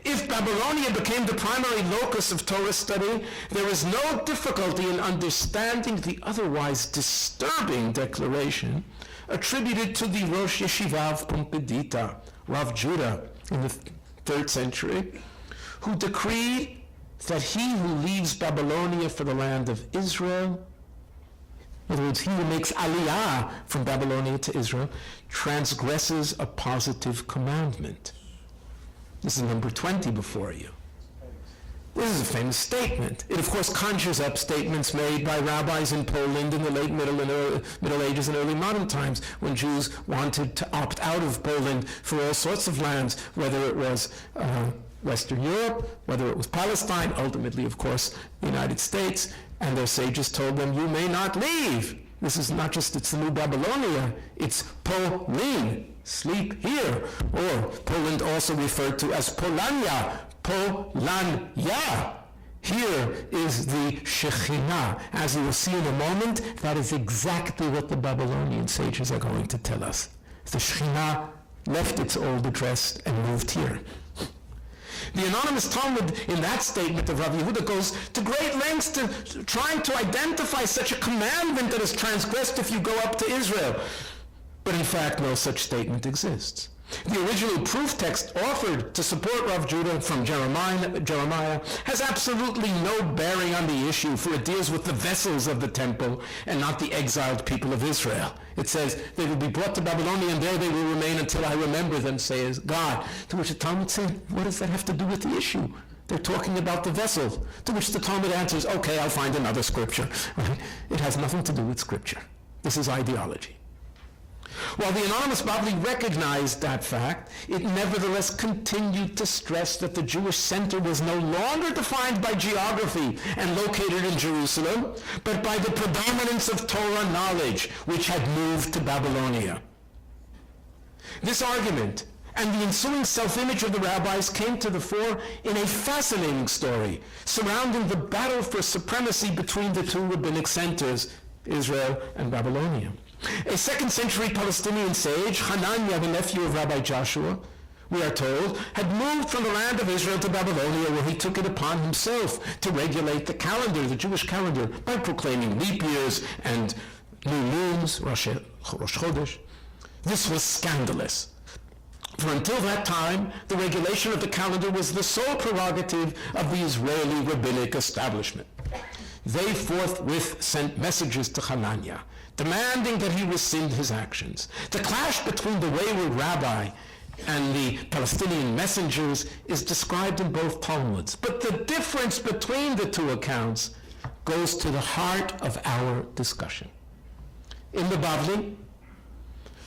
If Babylonia became the primary locus of Torah study, there is no difficulty in understanding the otherwise disturbing declaration attributed to the Rosh Yeshiva of Pumbedita, Rav Judah, in the 3rd century, who decreed that he who leaves Babylonia for the land of Israel, in other words, he who makes aliyah from Babylonia to Israel, transgresses a positive commandment. This is number 20 before you. This is a famous statement. It, of course, conjures up statements made by rabbis in Poland in the late Middle Ages and early modern times, when Jews wanted to opt out of Poland for all sorts of lands, whether it was Western Europe, whether it was Palestine, ultimately, of course, the United States, and their sages told them, you may not leave. This is not just, it's the new Babylonia, it's Polin, sleep here, or Poland also referred to as Polania, Polania. Here is the Shekhinah. As you will see in a moment, that is exactly what the Babylonian sages are going to tell us. The Shekhinah left its old address and moved here. The anonymous Talmud in that statement of Rav Yehuda goes to great lengths to trying to identify such a commandment that is transgressed if you go up to Israel. But in fact, no such statement exists. The original proof text offered to support Rav Judah from Jeremiah has absolutely no bearing on the issue, for it deals with the vessels of the temple and not the exiled people of Israel. It says, they will be brought to Babylonia and there they will remain until I remember them, says God. To which the Talmud said, what does that have to do with the issue? They're talking about the vessels. To which the Talmud answers, okay, I'll find another scripture. It has nothing to do with scripture. This is ideology. While the anonymous Bavli recognized that fact, it nevertheless continued to stress that the Jewish center was no longer defined by geography and located in Jerusalem, but by the predominance of Torah knowledge, which had moved to Babylonia. This argument and the ensuing self-image of the rabbis came to the fore in a fascinating story surrounding the battle for supremacy between the two rabbinic centers, Israel and Babylonia. A 2nd century Palestinian sage, Hananiah, the nephew of Rabbi Joshua, we are told, had moved from the land of Israel to Babylonia, where he took it upon himself to regulate the calendar, the Jewish calendar, by proclaiming leap years and new moons, Rosh Chodesh. This was scandalous. For until that time, the regulation of the calendar was the sole prerogative of the Israeli rabbinic establishment. They forthwith sent messages to Hananiah, demanding that he rescind his actions. The clash between the wayward rabbi and the Palestinian messengers is described in both Talmuds, but the difference between the two accounts goes to the heart of our discussion. In the Bavli,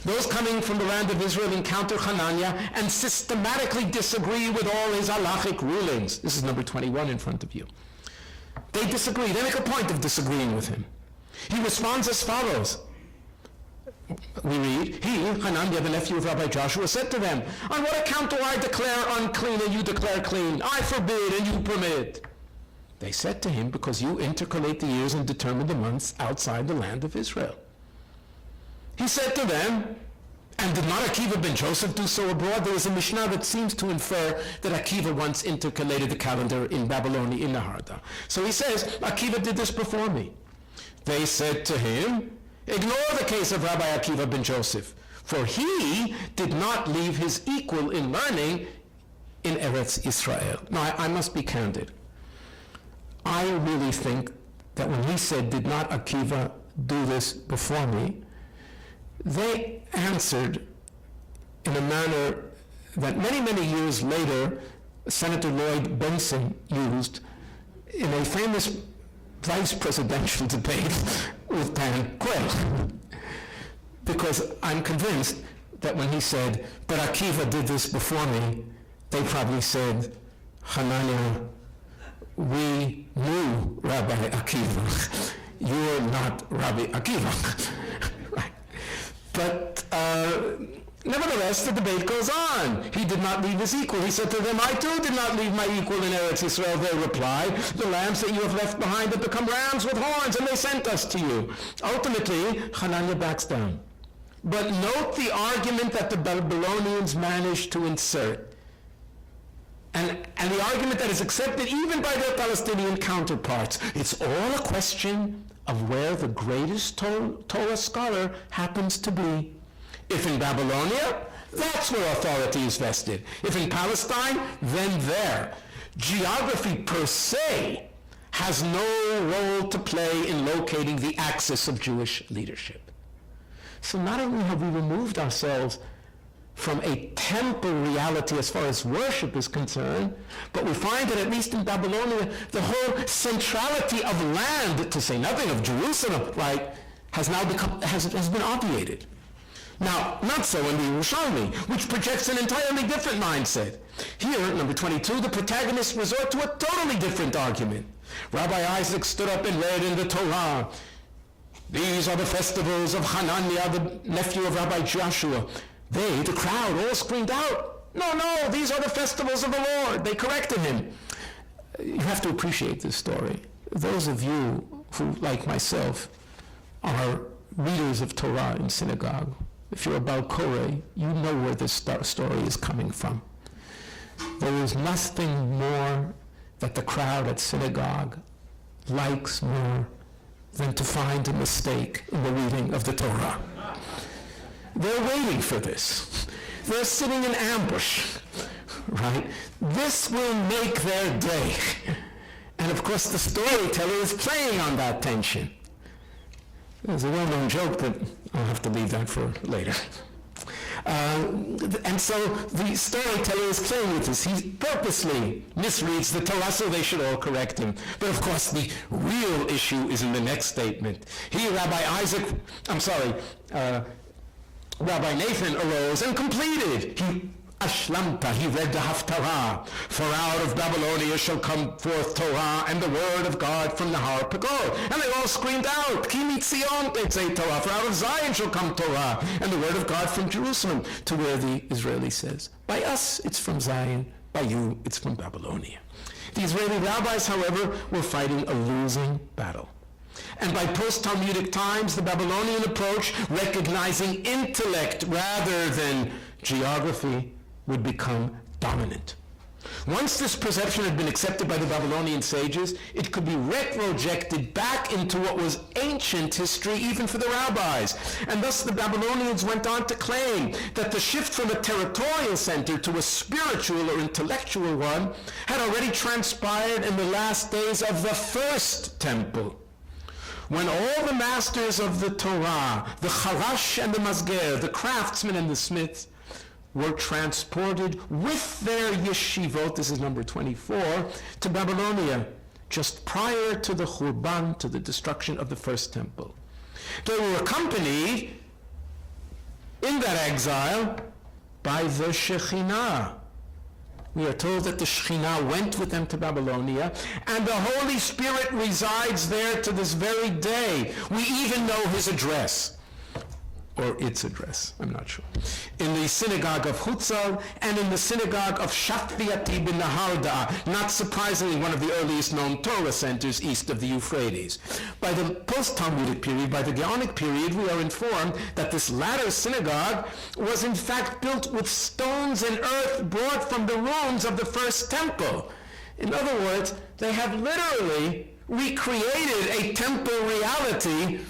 those coming from the land of Israel encounter Hananiah and systematically disagree with all his halachic rulings. This is number 21 in front of you. They disagree. They make a point of disagreeing with him. He responds as follows. We read, he, Hananiah, the nephew of Rabbi Joshua, said to them, on what account do I declare unclean and you declare clean? I forbid and you permit. They said to him, because you intercalate the years and determine the months outside the land of Israel. He said to them, and did not Akiva ben Joseph do so abroad? There is a Mishnah that seems to infer that Akiva once intercalated the calendar in Babylonia, in Naharda. So he says, Akiva did this before me. They said to him, ignore the case of Rabbi Akiva ben Joseph, for he did not leave his equal in learning in Eretz Israel. Now, I must be candid. I really think that when he said, did not Akiva do this before me, they answered in a manner that many, many years later, Senator Lloyd Benson used in a famous vice presidential debate with Dan Quayle. Because I'm convinced that when he said, but Akiva did this before me, they probably said, Hananiah, we knew Rabbi Akiva. You're not Rabbi Akiva. Right. But nevertheless, the debate goes on. He did not leave his equal. He said to them, I too did not leave my equal in Eretz Israel. They replied, the lambs that you have left behind have become rams with horns, and they sent us to you. Ultimately, Hananiah backs down. But note the argument that the Babylonians managed to insert. And the argument that is accepted even by their Palestinian counterparts. It's all a question of where the greatest Torah scholar happens to be. If in Babylonia, that's where authority is vested. If in Palestine, then there. Geography per se has no role to play in locating the axis of Jewish leadership. So not only have we removed ourselves from a temple reality as far as worship is concerned, but we find that at least in Babylonia, the whole centrality of land, to say nothing of Jerusalem, right, has been obviated. Now, not so in the Yerushalmi, which projects an entirely different mindset. Here, number 22, the protagonists resort to a totally different argument. Rabbi Isaac stood up and read in the Torah, these are the festivals of Hananiah, the nephew of Rabbi Joshua. They, the crowd, all screamed out, no, these are the festivals of the Lord. They corrected him. You have to appreciate this story. Those of you who, like myself, are readers of Torah in synagogue, if you're a Baal Koreh, you know where this story is coming from. There is nothing more that the crowd at synagogue likes more than to find a mistake in the reading of the Torah. They're waiting for this. They're sitting in ambush, right? This will make their day. And of course the storyteller is playing on that tension. There's a well-known joke, but I'll have to leave that for later. And so the storyteller is playing with this. He purposely misreads the Torah, so they should all correct him. But of course, the real issue is in the next statement. Rabbi Nathan arose and completed. He read the Haftarah. For out of Babylonia shall come forth Torah and the word of God from the Har-Pagod. And they all screamed out, Ki mitzion tetzei Torah. For out of Zion shall come Torah and the word of God from Jerusalem. To where the Israeli says, by us it's from Zion, by you it's from Babylonia. The Israeli rabbis, however, were fighting a losing battle. And by post-Talmudic times, the Babylonian approach, recognizing intellect rather than geography, would become dominant. Once this perception had been accepted by the Babylonian sages, it could be retrojected back into what was ancient history even for the rabbis. And thus the Babylonians went on to claim that the shift from a territorial center to a spiritual or intellectual one had already transpired in the last days of the first temple, when all the masters of the Torah, the Charash and the Masger, the craftsmen and the smiths, were transported with their yeshivot, this is number 24, to Babylonia, just prior to the Churban, to the destruction of the first temple. They were accompanied in that exile by the Shekhinah. We are told that the Shekhinah went with them to Babylonia, and the Holy Spirit resides there to this very day. We even know his address, or its address, I'm not sure, in the synagogue of Hutzal and in the synagogue of Shafviati bin Naharda, not surprisingly one of the earliest known Torah centers east of the Euphrates. By the post-Talmudic period, by the Gaonic period, we are informed that this latter synagogue was in fact built with stones and earth brought from the ruins of the first temple. In other words, they have literally recreated a temple reality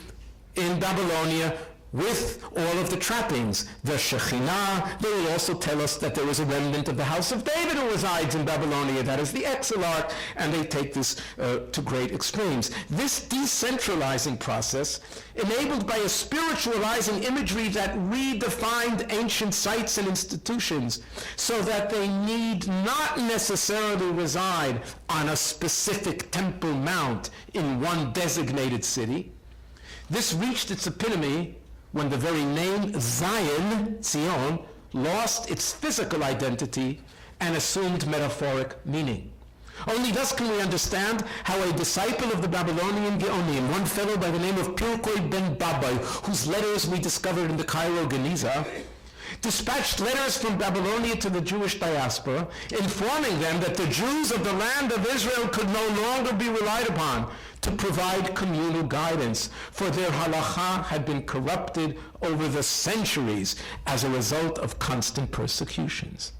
in Babylonia with all of the trappings. The Shekhinah, they will also tell us that there is a remnant of the house of David who resides in Babylonia, that is the Exilarch, and they take this to great extremes. This decentralizing process, enabled by a spiritualizing imagery that redefined ancient sites and institutions so that they need not necessarily reside on a specific temple mount in one designated city. This reached its epitome when the very name Zion, Zion, lost its physical identity and assumed metaphoric meaning. Only thus can we understand how a disciple of the Babylonian Geonim, one fellow by the name of Pirkoi ben Babai, whose letters we discovered in the Cairo Geniza, dispatched letters from Babylonia to the Jewish diaspora, informing them that the Jews of the land of Israel could no longer be relied upon to provide communal guidance, for their halakha had been corrupted over the centuries as a result of constant persecutions.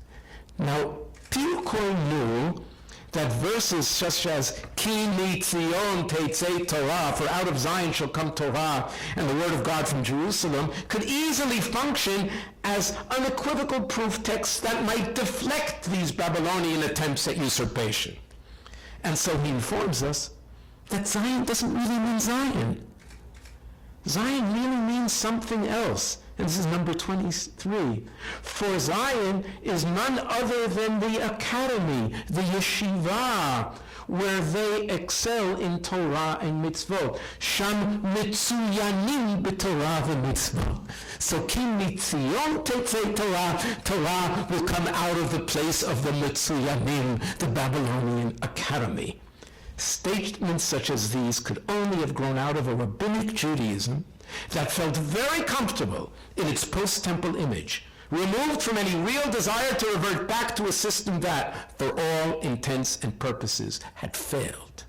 Now, Pirkoi knew that verses such as Ki mitzion tetzei Torah, for out of Zion shall come Torah, and the word of God from Jerusalem, could easily function as unequivocal proof texts that might deflect these Babylonian attempts at usurpation. And so he informs us that Zion doesn't really mean Zion. Zion really means something else. And this is number 23. For Zion is none other than the academy, the yeshiva, where they excel in Torah and mitzvot. Sham mitzuyanim b'Torah v'mitzvot. So ki mitzion tetzei Torah, Torah will come out of the place of the mitzuyanim, the Babylonian academy. Statements such as these could only have grown out of a rabbinic Judaism that felt very comfortable in its post-temple image, removed from any real desire to revert back to a system that, for all intents and purposes, had failed.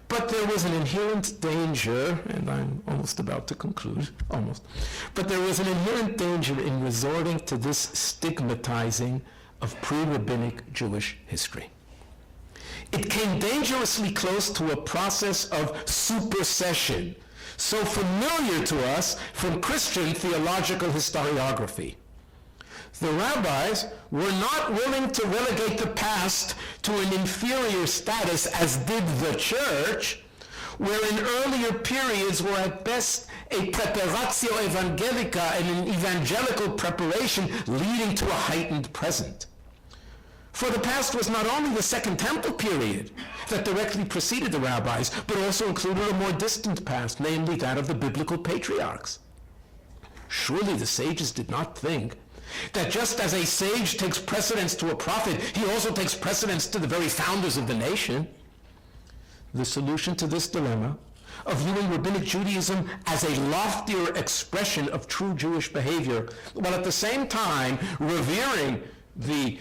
But there was an inherent danger, and I'm almost about to conclude, but there was an inherent danger in resorting to this stigmatizing of pre-rabbinic Jewish history. It came dangerously close to a process of supersession, so familiar to us from Christian theological historiography. The rabbis were not willing to relegate the past to an inferior status as did the church, where in earlier periods were at best a preparatio evangelica and an evangelical preparation leading to a heightened present. For the past was not only the Second Temple period that directly preceded the rabbis, but also included a more distant past, namely that of the biblical patriarchs. Surely the sages did not think that just as a sage takes precedence to a prophet, he also takes precedence to the very founders of the nation. The solution to this dilemma of viewing Rabbinic Judaism as a loftier expression of true Jewish behavior, while at the same time revering the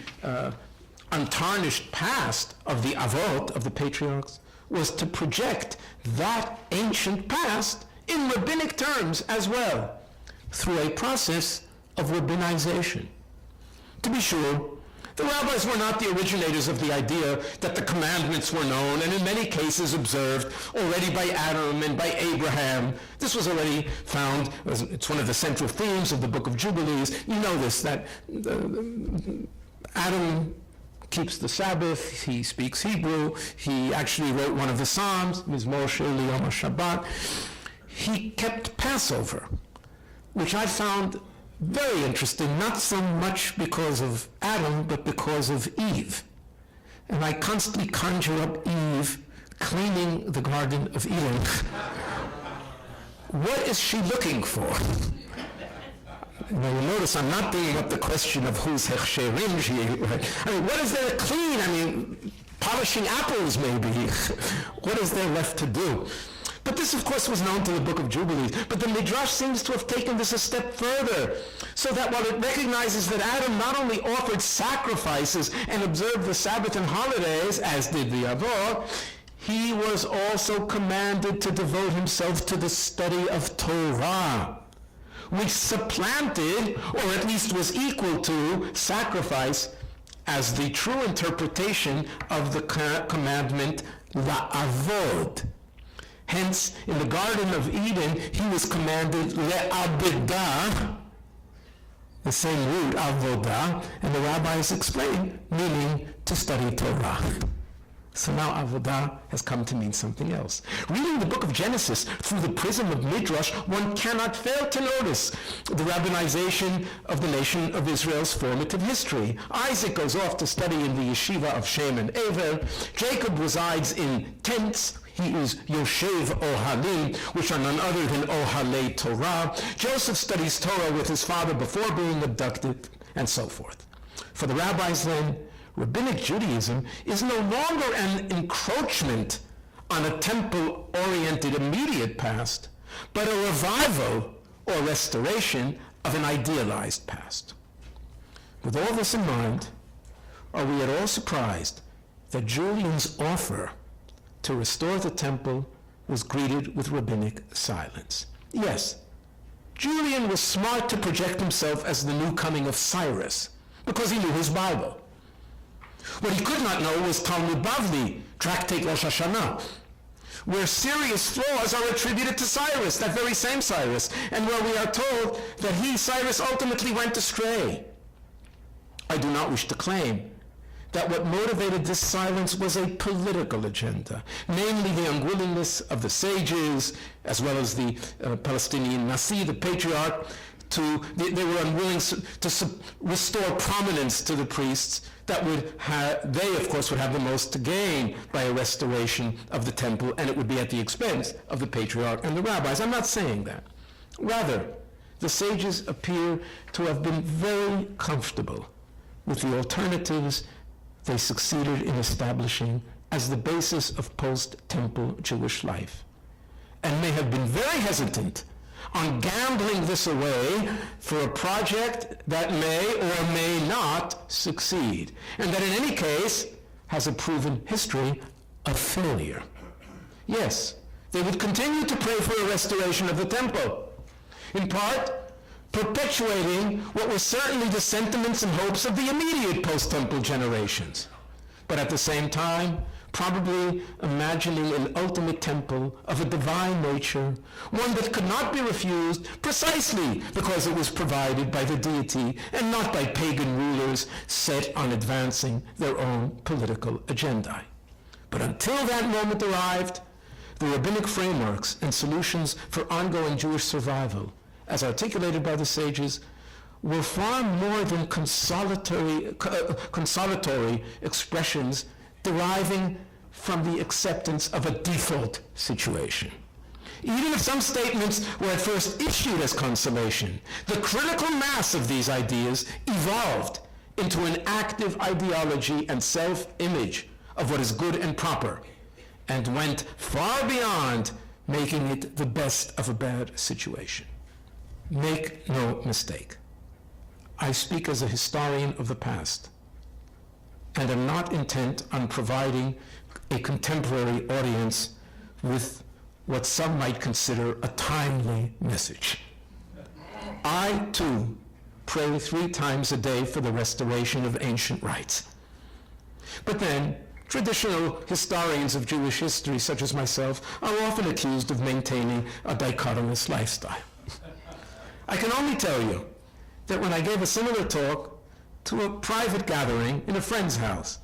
untarnished past of the Avot, of the patriarchs, was to project that ancient past in rabbinic terms as well, through a process of rabbinization. To be sure, the rabbis were not the originators of the idea that the commandments were known and in many cases observed already by Adam and by Abraham. This was already found, it's one of the central themes of the book of Jubilees. You know this, that Adam keeps the Sabbath, he speaks Hebrew, he actually wrote one of the Psalms, Mizmor Shir Liyom HaShabbat. He kept Passover, which I found very interesting, not so much because of Adam, but because of Eve. And I constantly conjure up Eve cleaning the Garden of Eden. What is she looking for? Now you notice I'm not bringing up the question of who's hechsherim she. I mean, what is there to clean? I mean, polishing apples maybe. What is there left to do? But this, of course, was known to the Book of Jubilees. But the Midrash seems to have taken this a step further, so that while it recognizes that Adam not only offered sacrifices and observed the Sabbath and holidays, as did the Avot, he was also commanded to devote himself to the study of Torah, which supplanted, or at least was equal to, sacrifice as the true interpretation of the commandment la'avod. Hence, in the Garden of Eden, he was commanded le'abedah, the same root, avodah, and the rabbis explain, meaning to study Torah. So now avodah has come to mean something else. Reading the book of Genesis through the prism of Midrash, one cannot fail to notice the rabbinization of the nation of Israel's formative history. Isaac goes off to study in the yeshiva of Shem and Ever. Jacob resides in tents. He is Yoshev Ohalim, which are none other than Ohalei Torah. Joseph studies Torah with his father before being abducted, and so forth. For the rabbis then, Rabbinic Judaism is no longer an encroachment on a temple-oriented immediate past, but a revival or restoration of an idealized past. With all this in mind, are we at all surprised that Julian's offer to restore the temple was greeted with rabbinic silence? Yes, Julian was smart to project himself as the new coming of Cyrus, because he knew his Bible. What he could not know was Talmud Bavli, Tractate Rosh Hashanah, where serious flaws are attributed to Cyrus, that very same Cyrus, and where we are told that he, Cyrus, ultimately went astray. I do not wish to claim that what motivated this silence was a political agenda, namely the unwillingness of the sages, as well as the Palestinian Nasi, the patriarch, they were unwilling to restore prominence to the priests that they of course would have the most to gain by a restoration of the temple, and it would be at the expense of the patriarch and the rabbis. I'm not saying that. Rather, the sages appear to have been very comfortable with the alternatives they succeeded in establishing as the basis of post-temple Jewish life, and may have been very hesitant on gambling this away for a project that may or may not succeed, and that in any case has a proven history of failure. Yes, they would continue to pray for a restoration of the temple, in part perpetuating what were certainly the sentiments and hopes of the immediate post-temple generations, but at the same time, probably imagining an ultimate temple of a divine nature, one that could not be refused precisely because it was provided by the deity and not by pagan rulers set on advancing their own political agenda. But until that moment arrived, the rabbinic frameworks and solutions for ongoing Jewish survival, as articulated by the sages, were far more than consolatory expressions deriving from the acceptance of a default situation. Even if some statements were at first issued as consolation, the critical mass of these ideas evolved into an active ideology and self-image of what is good and proper, and went far beyond making it the best of a bad situation. Make no mistake, I speak as a historian of the past, and am not intent on providing a contemporary audience with what some might consider a timely message. I, too, pray 3 times a day for the restoration of ancient rites. But then, traditional historians of Jewish history, such as myself, are often accused of maintaining a dichotomous lifestyle. I can only tell you that when I gave a similar talk to a private gathering in a friend's house,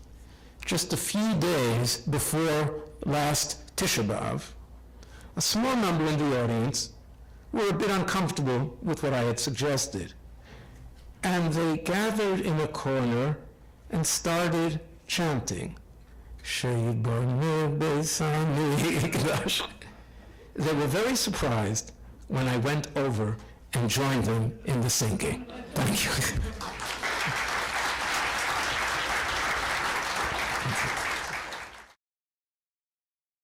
just a few days before last Tisha B'Av, a small number in the audience were a bit uncomfortable with what I had suggested, and they gathered in a corner and started chanting, they were very surprised when I went over and joined them in the singing. Thank you.